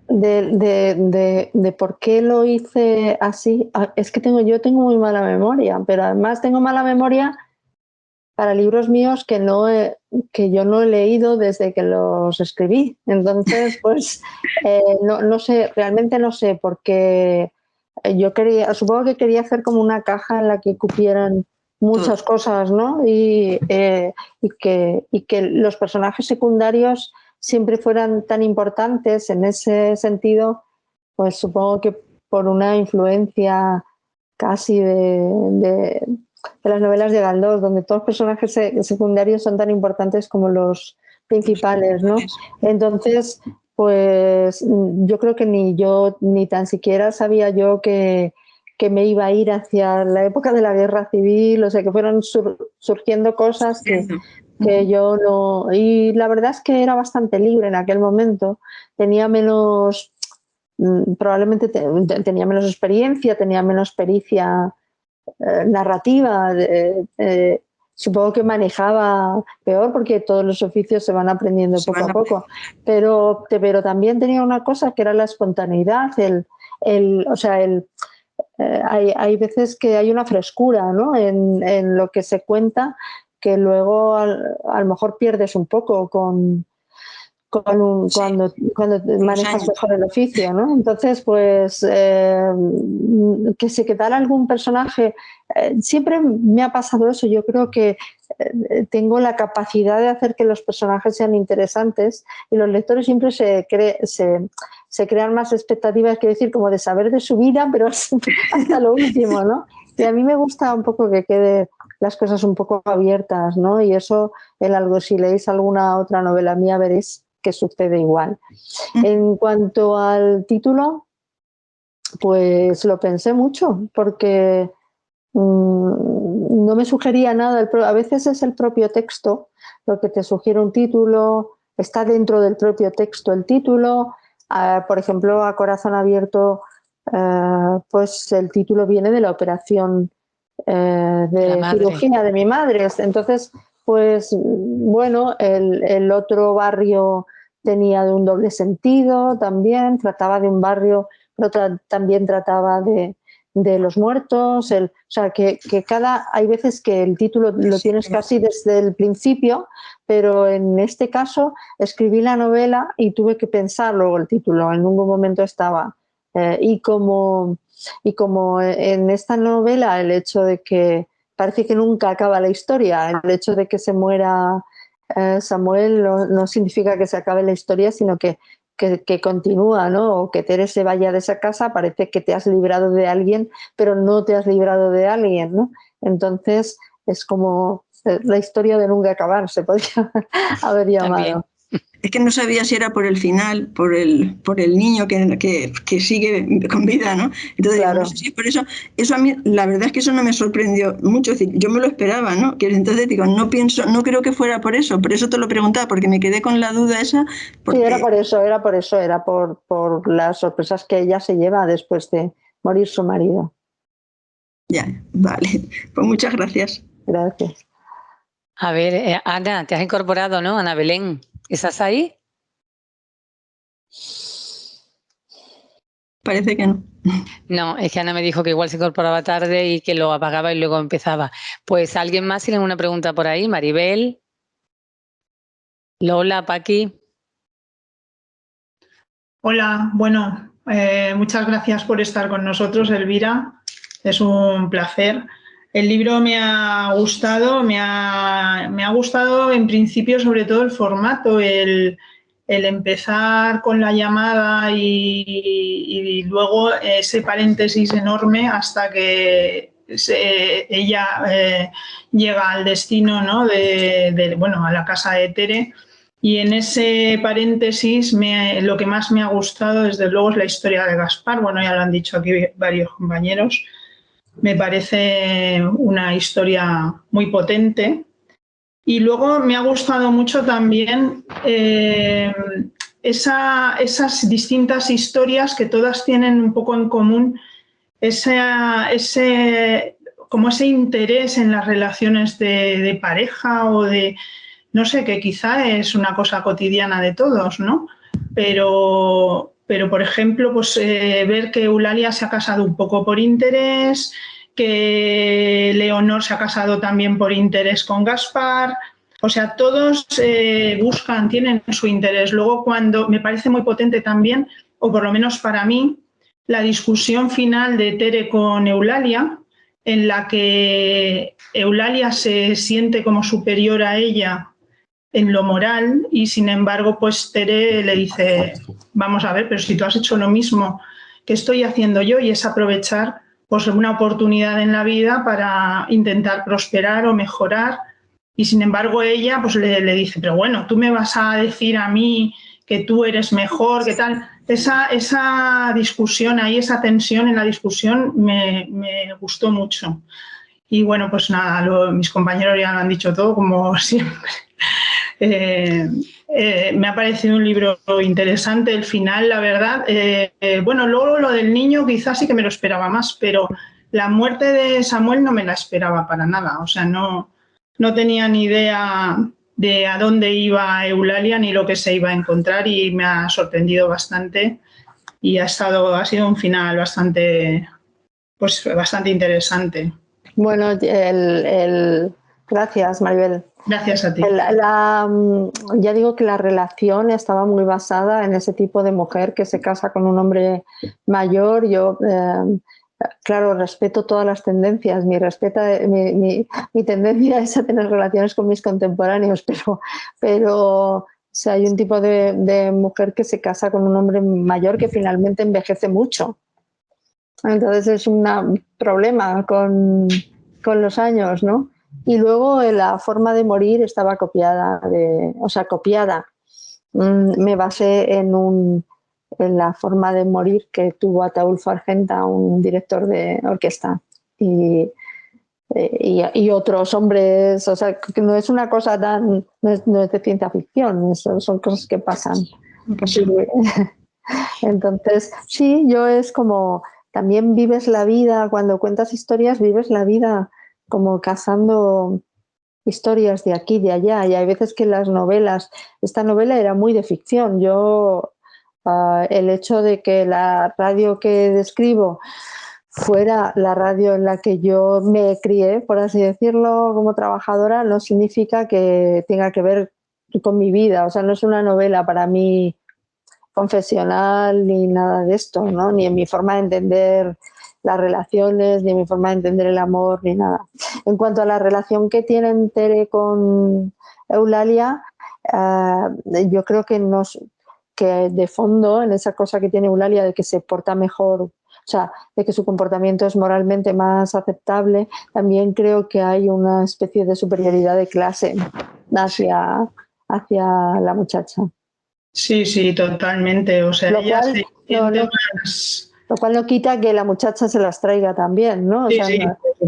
de por qué lo hice así. Es que yo tengo muy mala memoria, pero además tengo mala memoria para libros míos que yo no he leído desde que los escribí. Entonces, pues no sé, realmente no sé, porque supongo que quería hacer como una caja en la que cupieran muchas cosas, ¿no? Y que los personajes secundarios siempre fueran tan importantes en ese sentido, pues supongo que por una influencia casi de las novelas de Galdós, donde todos los personajes secundarios son tan importantes como los principales, ¿no? Entonces, pues yo creo que ni tan siquiera sabía yo que me iba a ir hacia la época de la guerra civil, o sea, que fueron surgiendo cosas que yo no... Y la verdad es que era bastante libre en aquel momento, tenía menos... probablemente tenía menos experiencia, tenía menos pericia narrativa, supongo que manejaba peor porque todos los oficios se van aprendiendo poco a poco, pero también tenía una cosa que era la espontaneidad, hay veces que hay una frescura, ¿no? en lo que se cuenta, que luego a lo mejor pierdes un poco cuando manejas mejor el oficio, ¿no? Entonces, pues que se quedara algún personaje, siempre me ha pasado eso. Yo creo que tengo la capacidad de hacer que los personajes sean interesantes y los lectores siempre se crean más expectativas, quiero decir, como de saber de su vida, pero hasta lo último, ¿no? Y a mí me gusta un poco que quede las cosas un poco abiertas, ¿no? Y eso, si leéis alguna otra novela mía, veréis que sucede igual. En cuanto al título, pues lo pensé mucho, porque no me sugería nada. A veces es el propio texto lo que te sugiere un título, está dentro del propio texto el título. Por ejemplo, a Corazón Abierto, pues el título viene de la operación de cirugía de mi madre. Entonces, pues bueno, el otro barrio tenía de un doble sentido también, trataba de un barrio, pero también trataba de los muertos, o sea, que hay veces que el título lo tienes casi desde el principio, pero en este caso escribí la novela y tuve que pensar luego el título, en ningún momento estaba. Y como en esta novela el hecho de que parece que nunca acaba la historia, el hecho de que se muera Samuel no significa que se acabe la historia, sino que continúa, ¿no? O que Tere se vaya de esa casa, parece que te has librado de alguien, pero no te has librado de alguien, ¿no? Entonces es como la historia de nunca acabar, se podría haber llamado. También. Es que no sabía si era por el final, por el niño que sigue con vida, ¿no? Entonces, claro. No sé si por eso a mí, la verdad es que eso no me sorprendió mucho, es decir, yo me lo esperaba, ¿no? Que entonces digo, no creo que fuera por eso te lo preguntaba, porque me quedé con la duda esa. Porque... Sí, era por las sorpresas que ella se lleva después de morir su marido. Ya, vale, pues muchas gracias. Gracias. A ver, Ana, te has incorporado, ¿no? Ana Belén, ¿estás ahí? Parece que no. No, es que Ana me dijo que igual se incorporaba tarde y que lo apagaba y luego empezaba. Pues alguien más tiene una pregunta por ahí, Maribel, Lola, Paqui. Hola, bueno, muchas gracias por estar con nosotros, Elvira. Es un placer. El libro me ha gustado, me ha gustado en principio sobre todo el formato, el empezar con la llamada y luego ese paréntesis enorme hasta que ella llega al destino, ¿no? A la casa de Tere. Y en ese paréntesis lo que más me ha gustado desde luego es la historia de Gaspar. Bueno, ya lo han dicho aquí varios compañeros. Me parece una historia muy potente. Y luego me ha gustado mucho también esas distintas historias que todas tienen un poco en común ese interés en las relaciones de pareja o de, no sé, que quizá es una cosa cotidiana de todos, ¿no? pero por ejemplo, pues ver que Eulalia se ha casado un poco por interés, que Leonor se ha casado también por interés con Gaspar. O sea, todos buscan, tienen su interés. Luego, cuando me parece muy potente también, o por lo menos para mí, la discusión final de Tere con Eulalia, en la que Eulalia se siente como superior a ella en lo moral y, sin embargo, pues Tere le dice, vamos a ver, pero si tú has hecho lo mismo que estoy haciendo yo, y es aprovechar pues una oportunidad en la vida para intentar prosperar o mejorar. Y sin embargo ella pues le dice, pero bueno, tú me vas a decir a mí que tú eres mejor, que tal. Esa discusión ahí, esa tensión en la discusión me gustó mucho. Y bueno, pues nada, mis compañeros ya lo han dicho todo, como siempre. Me ha parecido un libro interesante el final, la verdad. Bueno, luego lo del niño quizás sí que me lo esperaba más, pero la muerte de Samuel no me la esperaba para nada. O sea, no tenía ni idea de a dónde iba Eulalia ni lo que se iba a encontrar, y me ha sorprendido bastante y ha sido un final bastante interesante. Bueno, gracias, Maribel. Gracias a ti. Ya digo que la relación estaba muy basada en ese tipo de mujer que se casa con un hombre mayor. Yo, claro, respeto todas las tendencias. Mi tendencia es a tener relaciones con mis contemporáneos, pero o sea, hay un tipo de mujer que se casa con un hombre mayor que finalmente envejece mucho. Entonces es un problema con los años, ¿no? Y luego la forma de morir estaba copiada. Me basé en la forma de morir que tuvo Ataúlfo Argenta, un director de orquesta, y otros hombres. O sea, que no es una cosa no es de ciencia ficción, son cosas que pasan. Sí. Entonces, sí, yo es como, también vives la vida, cuando cuentas historias, vives la vida como cazando historias de aquí, de allá, y hay veces que las novelas, esta novela era muy de ficción. El hecho de que la radio que describo fuera la radio en la que yo me crié, por así decirlo, como trabajadora, no significa que tenga que ver con mi vida. O sea, no es una novela para mí confesional ni nada de esto, ¿no? Ni en mi forma de entender las relaciones, ni en mi forma de entender el amor, ni nada. En cuanto a la relación que tienen Tere con Eulalia, yo creo que de fondo, en esa cosa que tiene Eulalia de que se porta mejor, o sea, de que su comportamiento es moralmente más aceptable, también creo que hay una especie de superioridad de clase hacia la muchacha. Sí, totalmente. O sea, ella se siente más... Lo cual no quita que la muchacha se las traiga también, ¿no? O sea,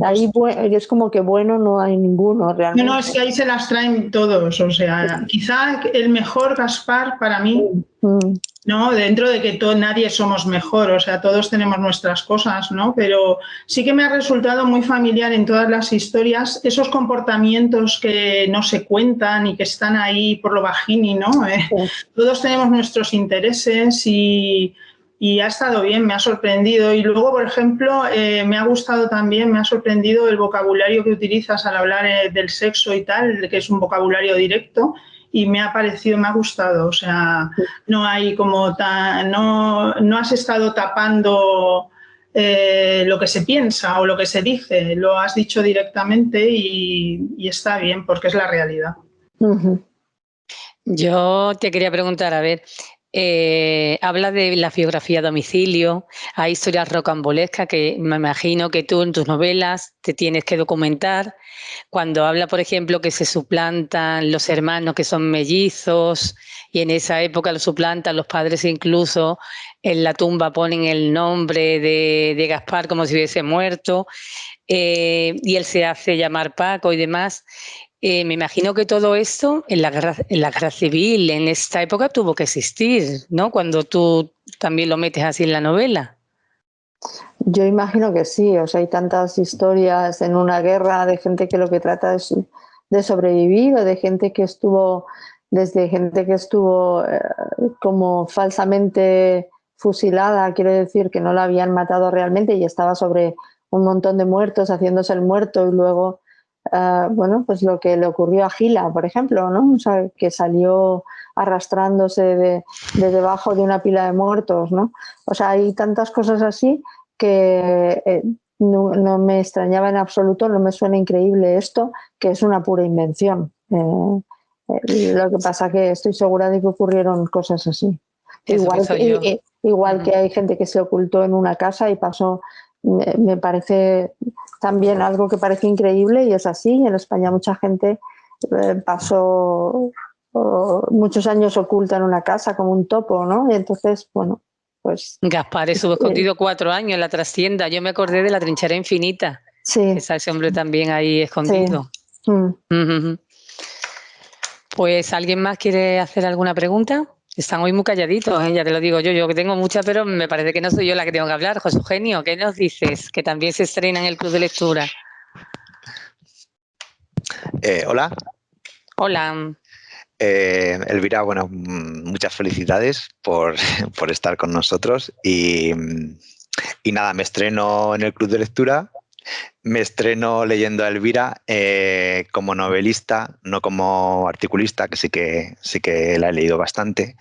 ahí es como que bueno no hay ninguno realmente. No, es que ahí se las traen todos. O sea, quizá el mejor Gaspar para mí, ¿no? Dentro de que nadie somos mejor, o sea, todos tenemos nuestras cosas, ¿no? Pero sí que me ha resultado muy familiar en todas las historias esos comportamientos que no se cuentan y que están ahí por lo bajini, ¿no? Todos tenemos nuestros intereses y ha estado bien, me ha sorprendido. Y luego, por ejemplo, me ha gustado también, me ha sorprendido el vocabulario que utilizas al hablar del sexo y tal, que es un vocabulario directo, y me ha gustado. O sea, no hay como no has estado tapando lo que se piensa o lo que se dice, lo has dicho directamente y está bien porque es la realidad. Yo te quería preguntar, a ver, habla de la biografía a domicilio, hay historias rocambolescas que me imagino que tú en tus novelas te tienes que documentar. Cuando habla, por ejemplo, que se suplantan los hermanos que son mellizos y en esa época los suplantan los padres, incluso en la tumba ponen el nombre de Gaspar como si hubiese muerto, y él se hace llamar Paco y demás. Me imagino que todo esto en la guerra civil, en esta época, tuvo que existir, ¿no? Cuando tú también lo metes así en la novela. Yo imagino que sí, o sea, hay tantas historias en una guerra de gente que lo que trata es de sobrevivir, o de gente que estuvo desde gente que estuvo como falsamente fusilada, quiero decir que no la habían matado realmente y estaba sobre un montón de muertos haciéndose el muerto, y luego bueno, pues lo que le ocurrió a Gila, por ejemplo, ¿no? O sea, que salió arrastrándose de debajo de una pila de muertos, ¿no? O sea, hay tantas cosas así que no me extrañaba en absoluto, no me suena increíble esto, que es una pura invención. Lo que pasa que estoy segura de que ocurrieron cosas así. Igual que hay gente que se ocultó en una casa y pasó, me parece también algo que parece increíble y es así. En España mucha gente pasó muchos años oculta en una casa como un topo, ¿no? Y entonces, bueno, pues... Gaspar estuvo escondido 4 años en la trastienda. Yo me acordé de La trinchera infinita. Sí. Que está ese hombre también ahí escondido. Sí. Pues, ¿alguien más quiere hacer alguna pregunta? Están hoy muy calladitos, ya te lo digo yo que tengo muchas, pero me parece que no soy yo la que tengo que hablar. José Eugenio, ¿qué nos dices? Que también se estrena en el Club de Lectura. Hola. Hola. Elvira, bueno, muchas felicidades por estar con nosotros y nada, me estreno en el Club de Lectura. Me estreno leyendo a Elvira como novelista, no como articulista, que sí que la he leído bastante.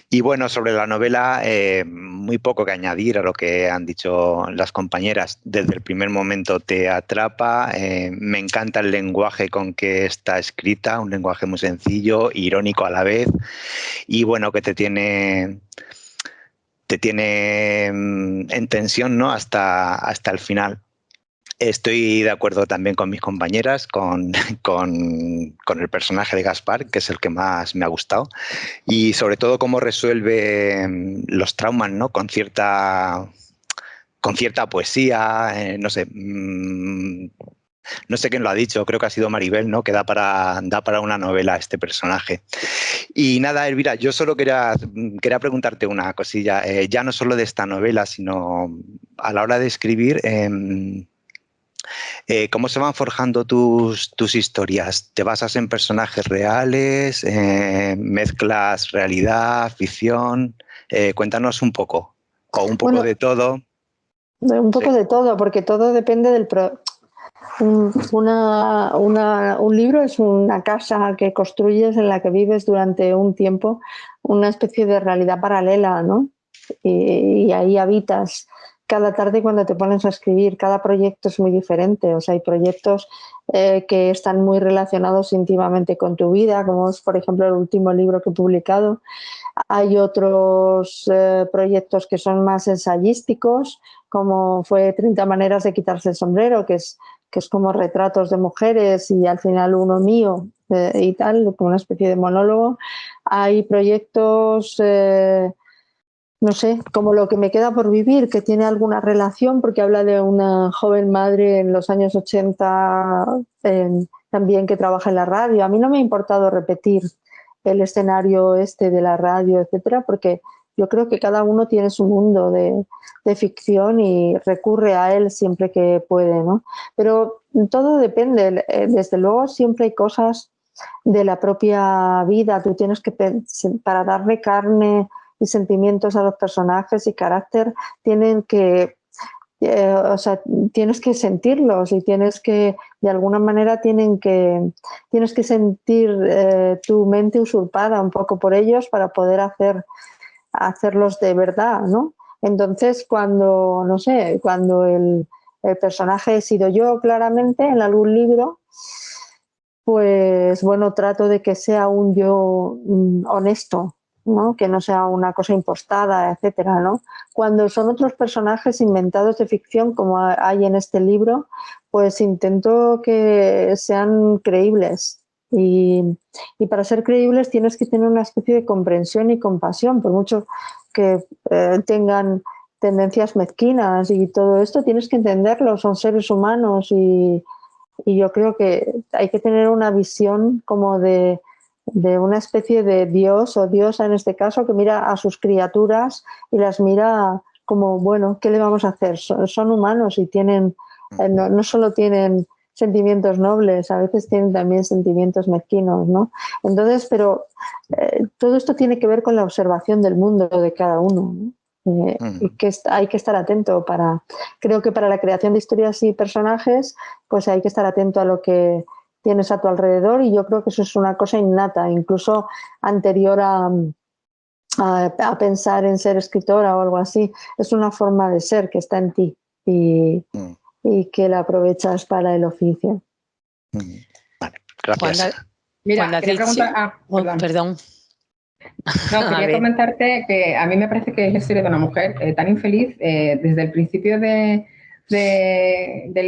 Y bueno, sobre la novela, muy poco que añadir a lo que han dicho las compañeras. Desde el primer momento te atrapa, me encanta el lenguaje con que está escrita, un lenguaje muy sencillo, irónico a la vez, y bueno, que te tiene en tensión, ¿no? hasta el final. Estoy de acuerdo también con mis compañeras, con el personaje de Gaspar, que es el que más me ha gustado, y sobre todo cómo resuelve los traumas, ¿no? Con cierta poesía, no sé. No sé quién lo ha dicho, creo que ha sido Maribel, ¿no? Que da para una novela este personaje. Y nada, Elvira, yo solo quería preguntarte una cosilla, ya no solo de esta novela, sino a la hora de escribir. ¿Cómo se van forjando tus historias? ¿Te basas en personajes reales? ¿Mezclas realidad, ficción? Cuéntanos un poco, o un poco de todo. Un poco de todo, porque todo depende del... Un libro es una casa que construyes en la que vives durante un tiempo, una especie de realidad paralela, ¿no? Y ahí habitas cada tarde cuando te pones a escribir. Cada proyecto es muy diferente. O sea, hay proyectos que están muy relacionados íntimamente con tu vida, como es, por ejemplo, el último libro que he publicado. Hay otros proyectos que son más ensayísticos, como fue 30 maneras de quitarse el sombrero, que es como retratos de mujeres y al final uno mío y tal, como una especie de monólogo. Hay proyectos... no sé, como Lo que me queda por vivir, que tiene alguna relación porque habla de una joven madre en los años 80 también que trabaja en la radio. A mí no me ha importado repetir el escenario de la radio, etcétera, porque yo creo que cada uno tiene su mundo de ficción y recurre a él siempre que puede, ¿no? Pero todo depende. Desde luego siempre hay cosas de la propia vida. Tú tienes que, para darle carne y sentimientos a los personajes y carácter, tienes que sentirlos y tienes que, de alguna manera, tienes que sentir tu mente usurpada un poco por ellos para poder hacerlos de verdad, ¿no? Entonces, cuando el personaje he sido yo claramente en algún libro, pues bueno, trato de que sea un yo honesto, ¿no? Que no sea una cosa impostada, etcétera, ¿no? Cuando son otros personajes inventados de ficción, como hay en este libro, pues intento que sean creíbles. Y para ser creíbles tienes que tener una especie de comprensión y compasión, por mucho que tengan tendencias mezquinas y todo esto, tienes que entenderlo, son seres humanos y yo creo que hay que tener una visión como de una especie de Dios o diosa en este caso, que mira a sus criaturas y las mira como, bueno, ¿qué le vamos a hacer? Son humanos y tienen, no solo tienen sentimientos nobles, a veces tienen también sentimientos mezquinos, ¿no? Entonces, pero todo esto tiene que ver con la observación del mundo de cada uno, ¿no? Y que hay que estar atento creo que para la creación de historias y personajes, pues hay que estar atento a lo que tienes a tu alrededor, y yo creo que eso es una cosa innata, incluso anterior a pensar en ser escritora o algo así. Es una forma de ser que está en ti y que la aprovechas para el oficio. Vale, gracias. Mira, quería preguntar... perdón. No, quería comentarte que a mí me parece que es la historia de una mujer tan infeliz. Desde el principio del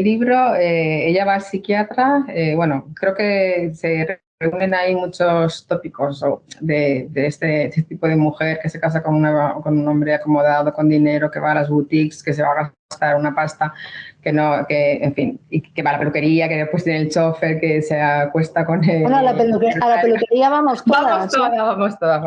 libro, ella va al psiquiatra. Bueno, creo que se reúnen ahí muchos tópicos de este tipo de mujer que se casa con un hombre acomodado, con dinero, que va a las boutiques, que se va a gastar una pasta, en fin, y que va a la peluquería, que después tiene el chofer, que se acuesta con él. Bueno, a la peluquería vamos todas. Vamos todas.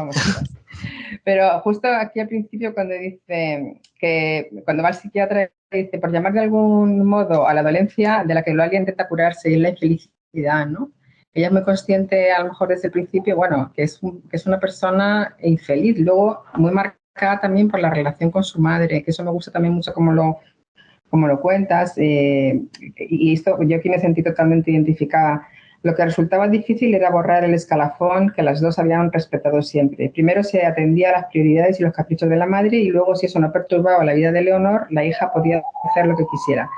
Pero justo aquí al principio, cuando dice que cuando va al psiquiatra, dice, por llamar de algún modo a la dolencia de la que alguien intenta curarse, y la infelicidad, ¿no? Ella es muy consciente, a lo mejor desde el principio, bueno, que es una persona infeliz. Luego, muy marcada también por la relación con su madre, que eso me gusta también mucho como lo cuentas. Y esto, yo aquí me sentí totalmente identificada. Lo que resultaba difícil era borrar el escalafón que las dos habían respetado siempre. Primero se atendía a las prioridades y los caprichos de la madre, y luego, si eso no perturbaba la vida de Leonor, la hija podía hacer lo que quisiera.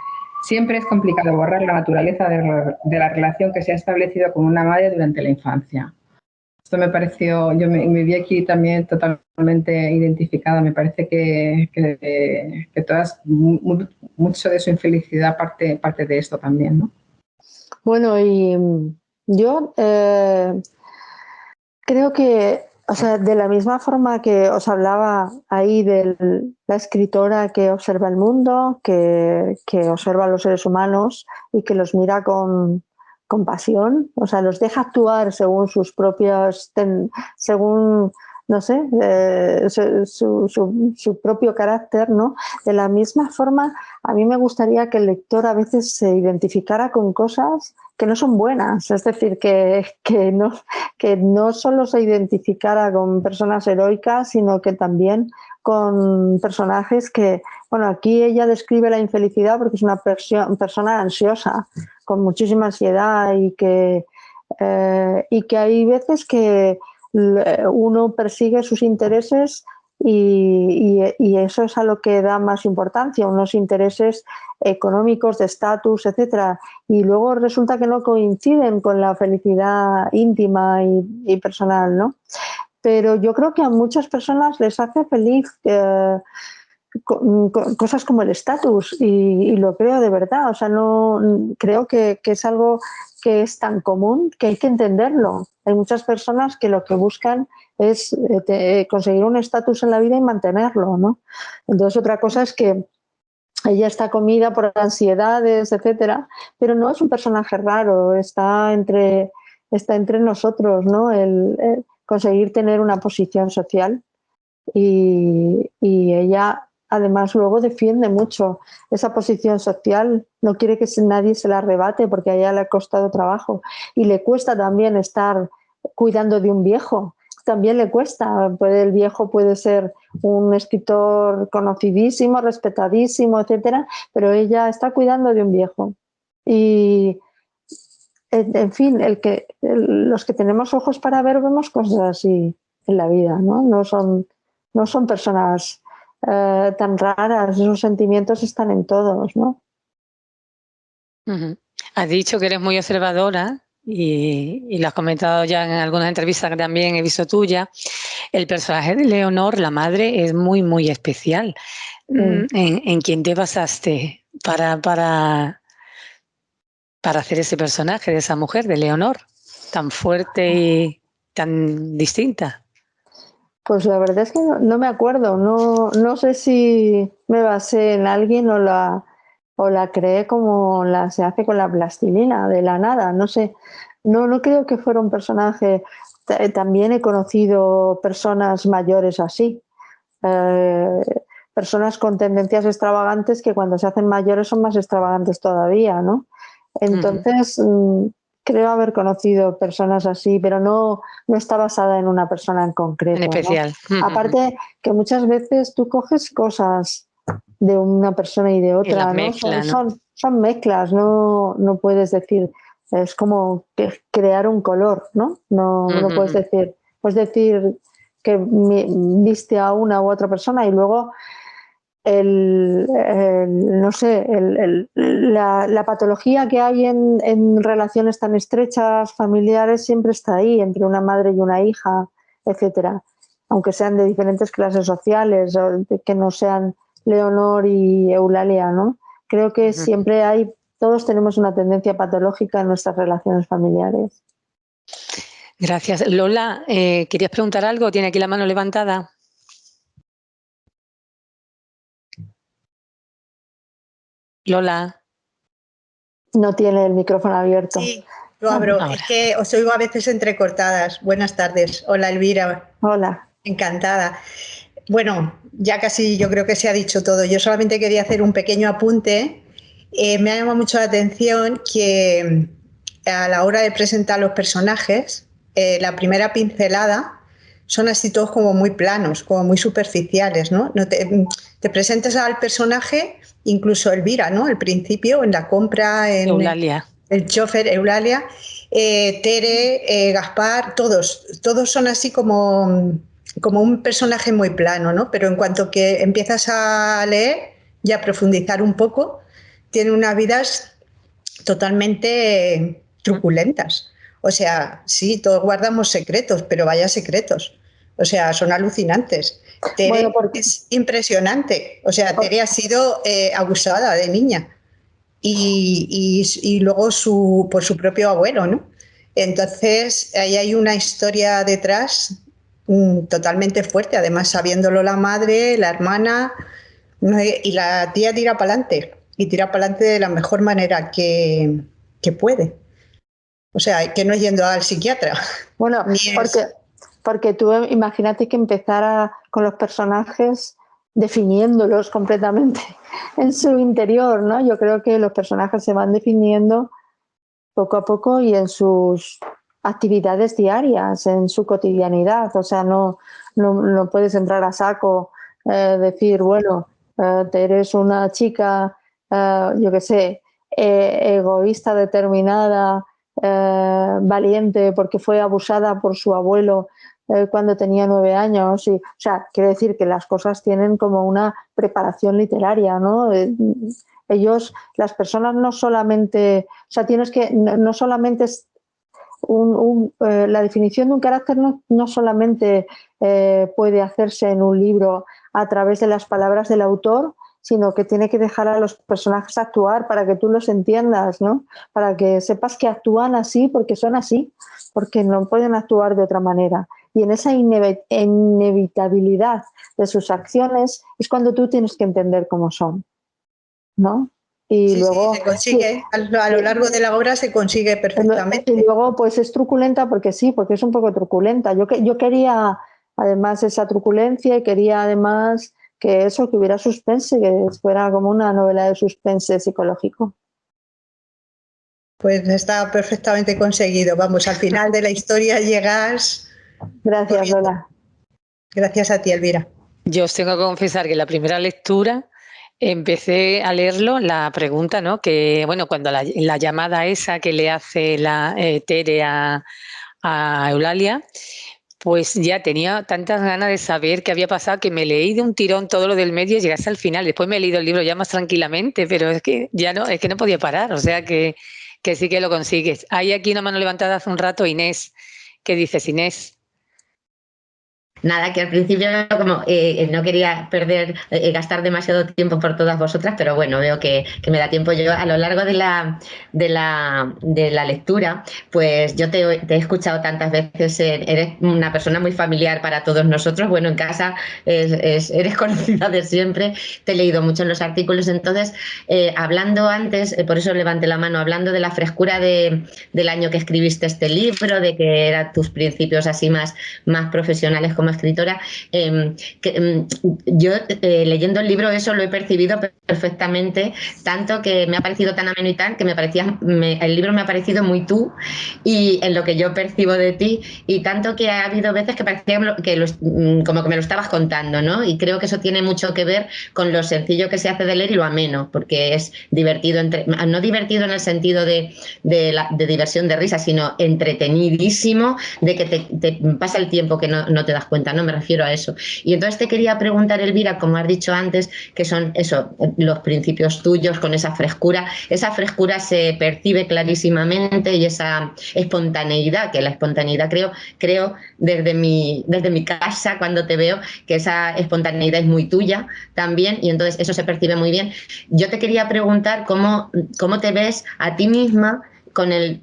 Siempre es complicado borrar la naturaleza de la relación que se ha establecido con una madre durante la infancia. Esto me pareció, yo me vi aquí también totalmente identificada. Me parece que todas, mucho de su infelicidad parte de esto también, ¿no? Bueno, y yo creo que, o sea, de la misma forma que os hablaba ahí de la escritora que observa el mundo, que observa a los seres humanos y que los mira con pasión, o sea, los deja actuar según sus propios, según, no sé, su propio carácter, ¿no? De la misma forma, a mí me gustaría que el lector a veces se identificara con cosas que no son buenas, es decir, que no solo se identificara con personas heroicas, sino que también con personajes que, bueno, aquí ella describe la infelicidad porque es una persona ansiosa, con muchísima ansiedad, y que hay veces que uno persigue sus intereses y eso es a lo que da más importancia, unos intereses económicos, de estatus, etcétera, y luego resulta que no coinciden con la felicidad íntima y personal, ¿no? Pero yo creo que a muchas personas les hace feliz cosas como el estatus, y lo creo de verdad. O sea, no creo que es algo que es tan común que hay que entenderlo. Hay muchas personas que lo que buscan es conseguir un estatus en la vida y mantenerlo, ¿no? Entonces, otra cosa es que ella está comida por ansiedades, etcétera, pero no es un personaje raro, está entre nosotros, ¿no? El conseguir tener una posición social, y ella además luego defiende mucho esa posición social, no quiere que nadie se la arrebate porque a ella le ha costado trabajo, y le cuesta también estar cuidando de un viejo, también le cuesta. El viejo puede ser un escritor conocidísimo, respetadísimo, etcétera, pero ella está cuidando de un viejo. Y en fin, los que tenemos ojos para ver vemos cosas así en la vida, ¿no? No son personas tan raras, esos sentimientos están en todos, ¿no? Has dicho que eres muy observadora y lo has comentado ya en algunas entrevistas que también he visto tuya. El personaje de Leonor, la madre, es muy, muy especial. ¿En quién te basaste para hacer ese personaje de esa mujer, de Leonor, tan fuerte y tan distinta? Pues la verdad es que no me acuerdo, no sé si me basé en alguien o la creé como se hace con la plastilina, de la nada, no sé. No creo que fuera un personaje. También he conocido personas mayores así, personas con tendencias extravagantes que cuando se hacen mayores son más extravagantes todavía, ¿no? Entonces, creo haber conocido personas así, pero no está basada en una persona en concreto. En especial. ¿no? Aparte que muchas veces tú coges cosas de una persona y de otra, y ¿no? Son mezclas, no puedes decir, es como crear un color, ¿no? No puedes decir que viste a una u otra persona y luego la patología que hay en relaciones tan estrechas, familiares, siempre está ahí, entre una madre y una hija, etcétera. Aunque sean de diferentes clases sociales, o que no sean Leonor y Eulalia, ¿no? Creo que siempre todos tenemos una tendencia patológica en nuestras relaciones familiares. Gracias. Lola, ¿querías preguntar algo? ¿Tiene aquí la mano levantada? Lola. No tiene el micrófono abierto. Sí, lo abro. Es que os oigo a veces entrecortadas. Buenas tardes. Hola, Elvira. Hola. Encantada. Bueno, ya casi yo creo que se ha dicho todo. Yo solamente quería hacer un pequeño apunte. Me ha llamado mucho la atención que a la hora de presentar los personajes, la primera pincelada son así todos como muy planos, como muy superficiales, ¿no? Te presentas al personaje, incluso Elvira, ¿no? Al principio, en la compra, en Eulalia. El chofer, Eulalia, Tere, Gaspar, todos son así como un personaje muy plano, ¿no? Pero en cuanto que empiezas a leer y a profundizar un poco, tienen unas vidas totalmente truculentas. O sea, sí, todos guardamos secretos, pero vaya secretos. O sea, son alucinantes. Tere es impresionante. O sea, Tere ha sido abusada de niña. Y luego por su propio abuelo, ¿no? Entonces, ahí hay una historia detrás totalmente fuerte, además sabiéndolo la madre, la hermana, y la tía tira para adelante, y tira para adelante de la mejor manera que puede. O sea, que no es yendo al psiquiatra. Bueno, porque tú imagínate que empezara con los personajes definiéndolos completamente en su interior, ¿no? Yo creo que los personajes se van definiendo poco a poco y en sus actividades diarias, en su cotidianidad. O sea, no puedes entrar a saco, decir, bueno, eres una chica, yo qué sé, egoísta, determinada, valiente porque fue abusada por su abuelo cuando tenía 9 años. O sea, quiere decir que las cosas tienen como una preparación literaria, ¿no? Las personas no solamente, o sea, tienes que, no solamente es la definición de un carácter no solamente puede hacerse en un libro a través de las palabras del autor, sino que tiene que dejar a los personajes actuar para que tú los entiendas, ¿no? Para que sepas que actúan así porque son así, porque no pueden actuar de otra manera. Y en esa inevitabilidad de sus acciones es cuando tú tienes que entender cómo son, ¿no? Y luego se consigue, a lo largo de la obra se consigue perfectamente. Y luego pues es truculenta porque es un poco truculenta. Yo quería además esa truculencia y quería además que hubiera suspense, que fuera como una novela de suspense psicológico. Pues está perfectamente conseguido. Vamos, al final de la historia llegas. Gracias, corriendo. Lola. Gracias a ti, Elvira. Yo os tengo que confesar que en la primera lectura empecé a leerlo, la pregunta, ¿no? Que, bueno, cuando la llamada esa que le hace la Tere a Eulalia, pues ya tenía tantas ganas de saber qué había pasado que me leí de un tirón todo lo del medio y llegué hasta el final. Después me he leído el libro ya más tranquilamente, pero es que no podía parar. O sea que sí que lo consigues. Hay aquí una mano levantada hace un rato, Inés. ¿Qué dices, Inés? Nada, que al principio como no quería gastar demasiado tiempo por todas vosotras, pero bueno, veo que me da tiempo. Yo a lo largo de la lectura, pues yo te he escuchado tantas veces, eres una persona muy familiar para todos nosotros. Bueno, en casa eres conocida de siempre, te he leído mucho en los artículos. Entonces, hablando antes, por eso levanté la mano, hablando de la frescura del año que escribiste este libro, de que eran tus principios así más profesionales como escritora, yo leyendo el libro eso lo he percibido perfectamente, tanto que me ha parecido tan ameno y tan, que el libro me ha parecido muy tú y en lo que yo percibo de ti, y tanto que ha habido veces que parecía como que me lo estabas contando, ¿no? Y creo que eso tiene mucho que ver con lo sencillo que se hace de leer y lo ameno, porque es divertido, no divertido en el sentido de diversión, de risa, sino entretenidísimo, de que te pasa el tiempo que no te das cuenta, ¿no? Me refiero a eso. Y entonces te quería preguntar, Elvira, como has dicho antes, que son eso, los principios tuyos con esa frescura se percibe clarísimamente, y esa espontaneidad, que la espontaneidad creo desde mi casa cuando te veo, que esa espontaneidad es muy tuya también, y entonces eso se percibe muy bien. Yo te quería preguntar cómo te ves a ti misma con el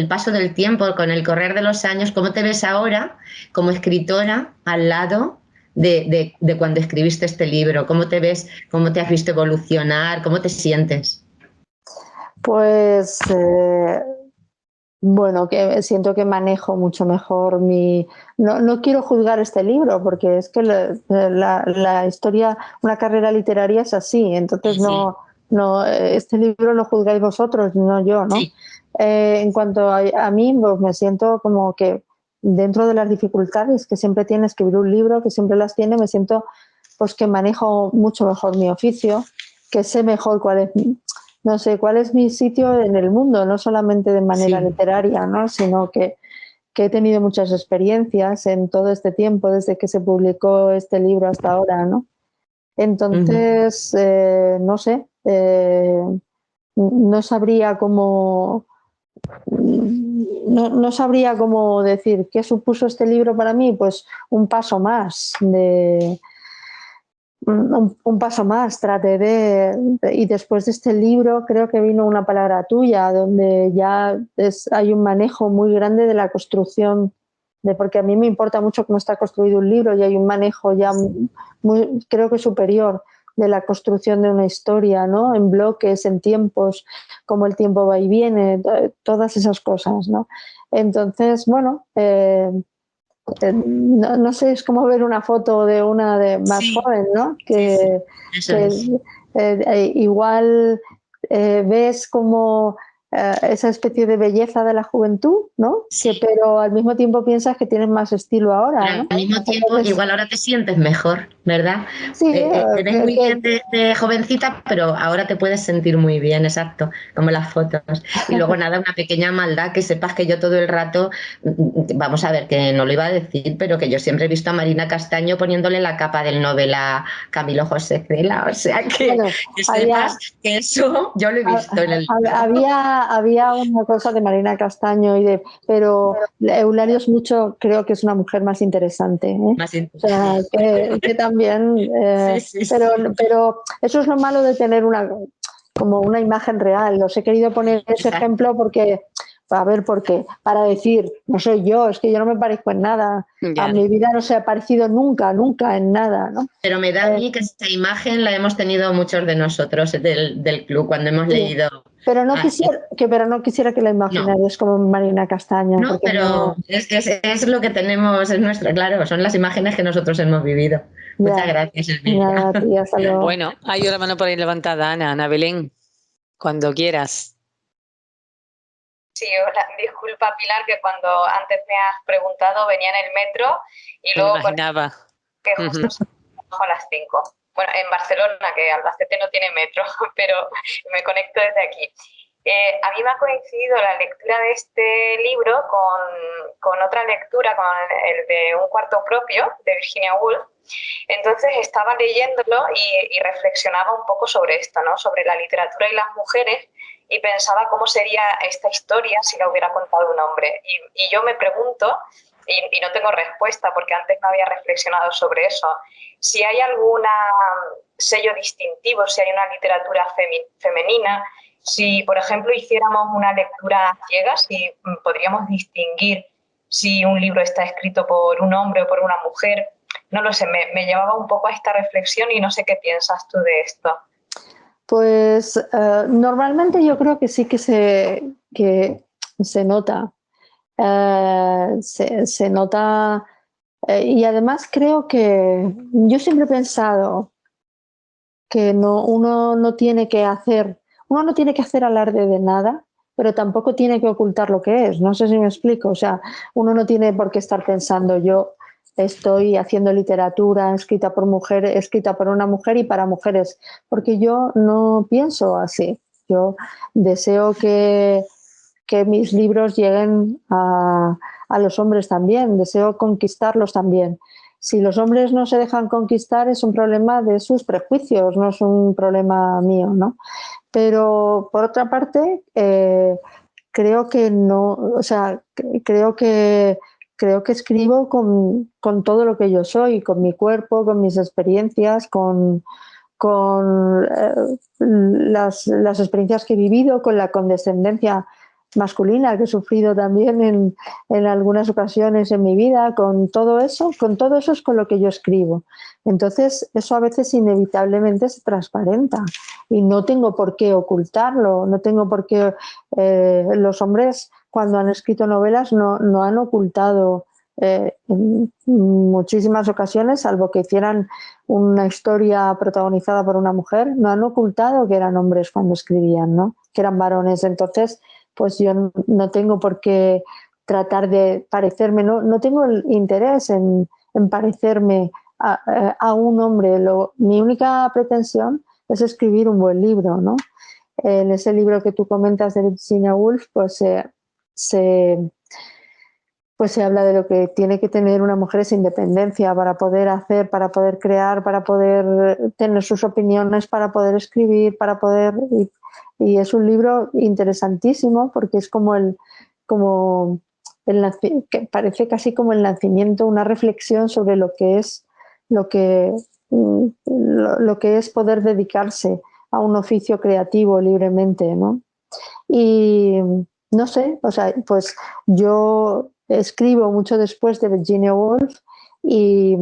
paso del tiempo, con el correr de los años, cómo te ves ahora como escritora al lado de cuando escribiste este libro. ¿Cómo te ves? ¿Cómo te has visto evolucionar? ¿Cómo te sientes? Pues bueno, que siento que manejo mucho mejor no quiero juzgar este libro, porque es que la historia, una carrera literaria es así, entonces Sí. no, este libro lo juzgáis vosotros, no yo, ¿no? Sí. En cuanto a mí, pues me siento como que dentro de las dificultades que siempre tiene escribir un libro, que siempre las tiene, me siento pues que manejo mucho mejor mi oficio, que sé mejor cuál es mi sitio en el mundo, no solamente de manera literaria, ¿no? Sino que he tenido muchas experiencias en todo este tiempo, desde que se publicó este libro hasta ahora, ¿no? Entonces, no sé, no sabría cómo decir qué supuso este libro para mí, pues un paso más y después de este libro creo que vino Una palabra tuya, donde ya hay un manejo muy grande de la construcción, porque a mí me importa mucho cómo está construido un libro, y hay un manejo ya creo que superior de la construcción de una historia, ¿no? En bloques, en tiempos, cómo el tiempo va y viene, todas esas cosas, ¿no? Entonces, bueno, no sé, es como ver una foto de una más joven, ¿no? Igual ves como esa especie de belleza de la juventud, ¿no? Pero al mismo tiempo piensas que tienes más estilo ahora, Pero ¿no? al mismo tiempo, Entonces, igual ahora te sientes mejor, ¿verdad? sí, Te ves muy bien de jovencita, pero ahora te puedes sentir muy bien, exacto, como las fotos. Y luego nada, una pequeña maldad, que sepas que yo todo el rato, vamos a ver, que no lo iba a decir, pero que yo siempre he visto a Marina Castaño poniéndole la capa del Nobel a Camilo José Cela, o sea que, bueno, que sepas que eso yo lo he visto en el libro. Había una cosa de Marina Castaño pero Eulalia es mucho, creo que es una mujer más interesante, ¿eh? Más O sea, que también, sí. pero eso es lo malo de tener como una imagen real. Os he querido poner ese ejemplo porque, a ver, porque para decir, no soy yo, es que yo no me parezco en nada. Ya. A mi vida no se ha parecido nunca en nada, ¿no? Pero me da a mí que esa imagen la hemos tenido muchos de nosotros del club cuando hemos leído. Pero no quisiera que la imaginarais como Marina Castaño. No, pero es lo que tenemos, es nuestro, claro, son las imágenes que nosotros hemos vivido. Muchas gracias, Elvira. Nada, tía, hasta luego. Bueno, hay una mano por ahí levantada, Ana Belén, cuando quieras. Sí, hola, disculpa Pilar, que cuando antes me has preguntado venía en el metro y Me luego imaginaba. que justo se a las 5. Bueno, en Barcelona, que Albacete no tiene metro, pero me conecto desde aquí. A mí me ha coincidido la lectura de este libro con otra lectura, con el de Un cuarto propio, de Virginia Woolf. Entonces estaba leyéndolo y reflexionaba un poco sobre esto, ¿no? Sobre la literatura y las mujeres, y pensaba cómo sería esta historia si la hubiera contado un hombre. Y yo me pregunto, y no tengo respuesta porque antes no había reflexionado sobre eso, si hay algún sello distintivo, si hay una literatura femenina, si, por ejemplo, hiciéramos una lectura ciega, si podríamos distinguir si un libro está escrito por un hombre o por una mujer. No lo sé, me llevaba un poco a esta reflexión y no sé qué piensas tú de esto. Pues normalmente yo creo que sí que se nota. Se nota Y además creo que yo siempre he pensado que uno no tiene que hacer alarde de nada, pero tampoco tiene que ocultar lo que es. No sé si me explico. O sea, uno no tiene por qué estar pensando yo estoy haciendo literatura escrita por una mujer y para mujeres, porque yo no pienso así. Yo deseo que mis libros lleguen a los hombres también, deseo conquistarlos también. Si los hombres no se dejan conquistar es un problema de sus prejuicios, no es un problema mío, ¿no? Pero por otra parte, creo que no, o sea, creo que escribo con todo lo que yo soy, con mi cuerpo, con mis experiencias, con las experiencias que he vivido, con la condescendencia masculina que he sufrido también en algunas ocasiones en mi vida, con todo eso es con lo que yo escribo. Entonces, eso a veces inevitablemente se transparenta y no tengo por qué ocultarlo, no tengo por qué... los hombres, cuando han escrito novelas, no han ocultado en muchísimas ocasiones, salvo que hicieran una historia protagonizada por una mujer, no han ocultado que eran hombres cuando escribían, ¿no? Que eran varones. Entonces, pues yo no tengo por qué tratar de parecerme, no tengo el interés en parecerme a un hombre. Mi única pretensión es escribir un buen libro, ¿no? En ese libro que tú comentas de Virginia Woolf, pues se habla de lo que tiene que tener una mujer, es independencia para poder hacer, para poder crear, para poder tener sus opiniones, para poder escribir, para poder... Y es un libro interesantísimo porque es que parece casi como el nacimiento, una reflexión sobre lo que es poder dedicarse a un oficio creativo libremente, ¿no? Y no sé, o sea, pues yo escribo mucho después de Virginia Woolf y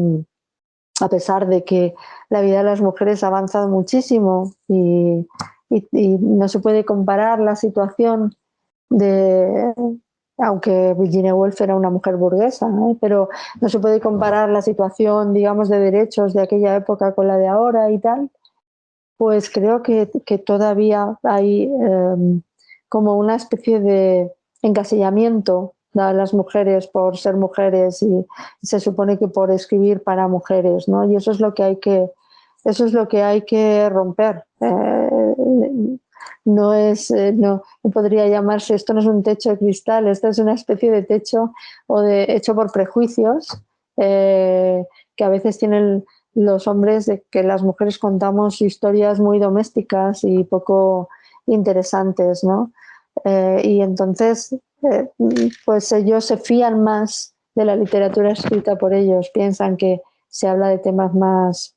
a pesar de que la vida de las mujeres ha avanzado muchísimo y no se puede comparar la situación aunque Virginia Woolf era una mujer burguesa, ¿no? Pero no se puede comparar la situación, digamos, de derechos de aquella época con la de ahora y tal, pues creo que todavía hay como una especie de encasillamiento a las mujeres por ser mujeres y se supone que por escribir para mujeres, ¿no? Y eso es lo que hay que romper. No podría llamarse, esto no es un techo de cristal, esto es una especie de techo hecho por prejuicios que a veces tienen los hombres, de que las mujeres contamos historias muy domésticas y poco interesantes, ¿no? Y entonces pues ellos se fían más de la literatura escrita por ellos, piensan que se habla de temas más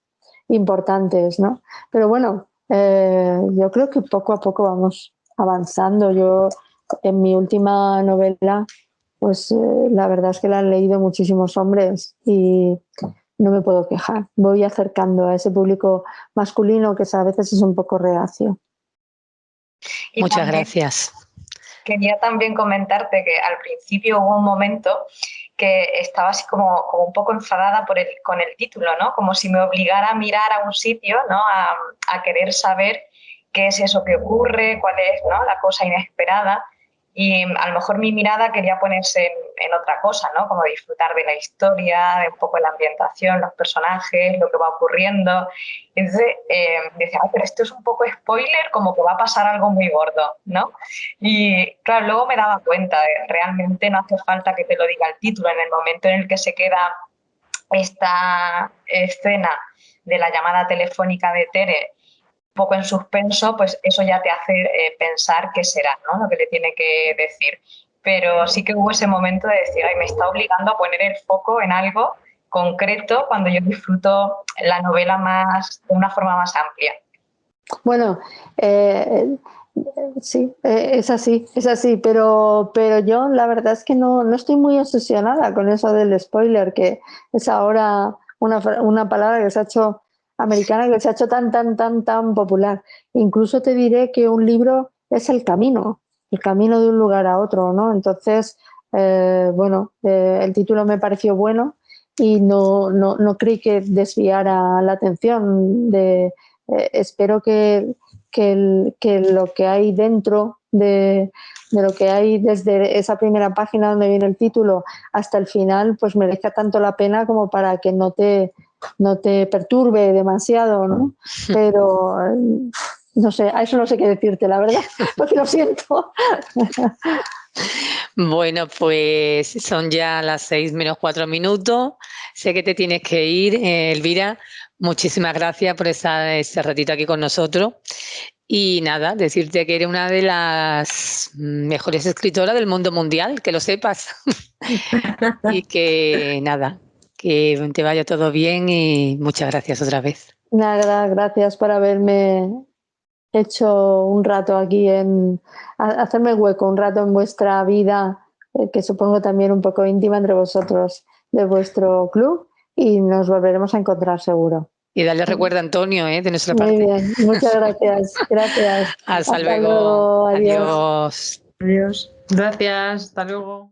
importantes, ¿no? Pero bueno, yo creo que poco a poco vamos avanzando. Yo en mi última novela, pues la verdad es que la han leído muchísimos hombres y no me puedo quejar. Voy acercando a ese público masculino que a veces es un poco reacio. Muchas gracias. Quería también comentarte que al principio hubo un momento que estaba así como un poco enfadada con el título, ¿no? Como si me obligara a mirar a un sitio, ¿no? A querer saber qué es eso que ocurre, cuál es, ¿no? La cosa inesperada. Y a lo mejor mi mirada quería ponerse en otra cosa, ¿no? Como disfrutar de la historia, de un poco la ambientación, los personajes, lo que va ocurriendo. Entonces decía, pero esto es un poco spoiler, como que va a pasar algo muy gordo, ¿no? Y claro, luego me daba cuenta de realmente no hace falta que te lo diga el título. En el momento en el que se queda esta escena de la llamada telefónica de Tere un poco en suspenso, pues eso ya te hace pensar qué será, ¿no? Lo que le tiene que decir. Pero sí que hubo ese momento de decir, ay, me está obligando a poner el foco en algo concreto cuando yo disfruto la novela de una forma más amplia. Bueno, sí, es así, pero yo la verdad es que no estoy muy obsesionada con eso del spoiler, que es ahora una palabra que se ha hecho americana, que se ha hecho tan popular. Incluso te diré que un libro es el camino de un lugar a otro, ¿no? Entonces, el título me pareció bueno y no creí que desviara la atención. Espero que lo que hay dentro de lo que hay desde esa primera página donde viene el título hasta el final, pues merezca tanto la pena como para que no te perturbe demasiado, ¿no? Pero no sé, a eso no sé qué decirte, la verdad, porque lo siento. Bueno, pues son ya las 6 menos 4 minutos. Sé que te tienes que ir, Elvira. Muchísimas gracias por estar este ratito aquí con nosotros. Y nada, decirte que eres una de las mejores escritoras del mundo mundial, que lo sepas. Y que nada, que te vaya todo bien y muchas gracias otra vez. Nada, gracias por haberme hecho un rato aquí hacerme hueco un rato en vuestra vida, que supongo también un poco íntima entre vosotros, de vuestro club, y nos volveremos a encontrar seguro. Y darle recuerdo a Antonio, de nuestra parte. Muy bien, muchas gracias. Gracias. Hasta luego. Adiós. Adiós. Gracias. Hasta luego.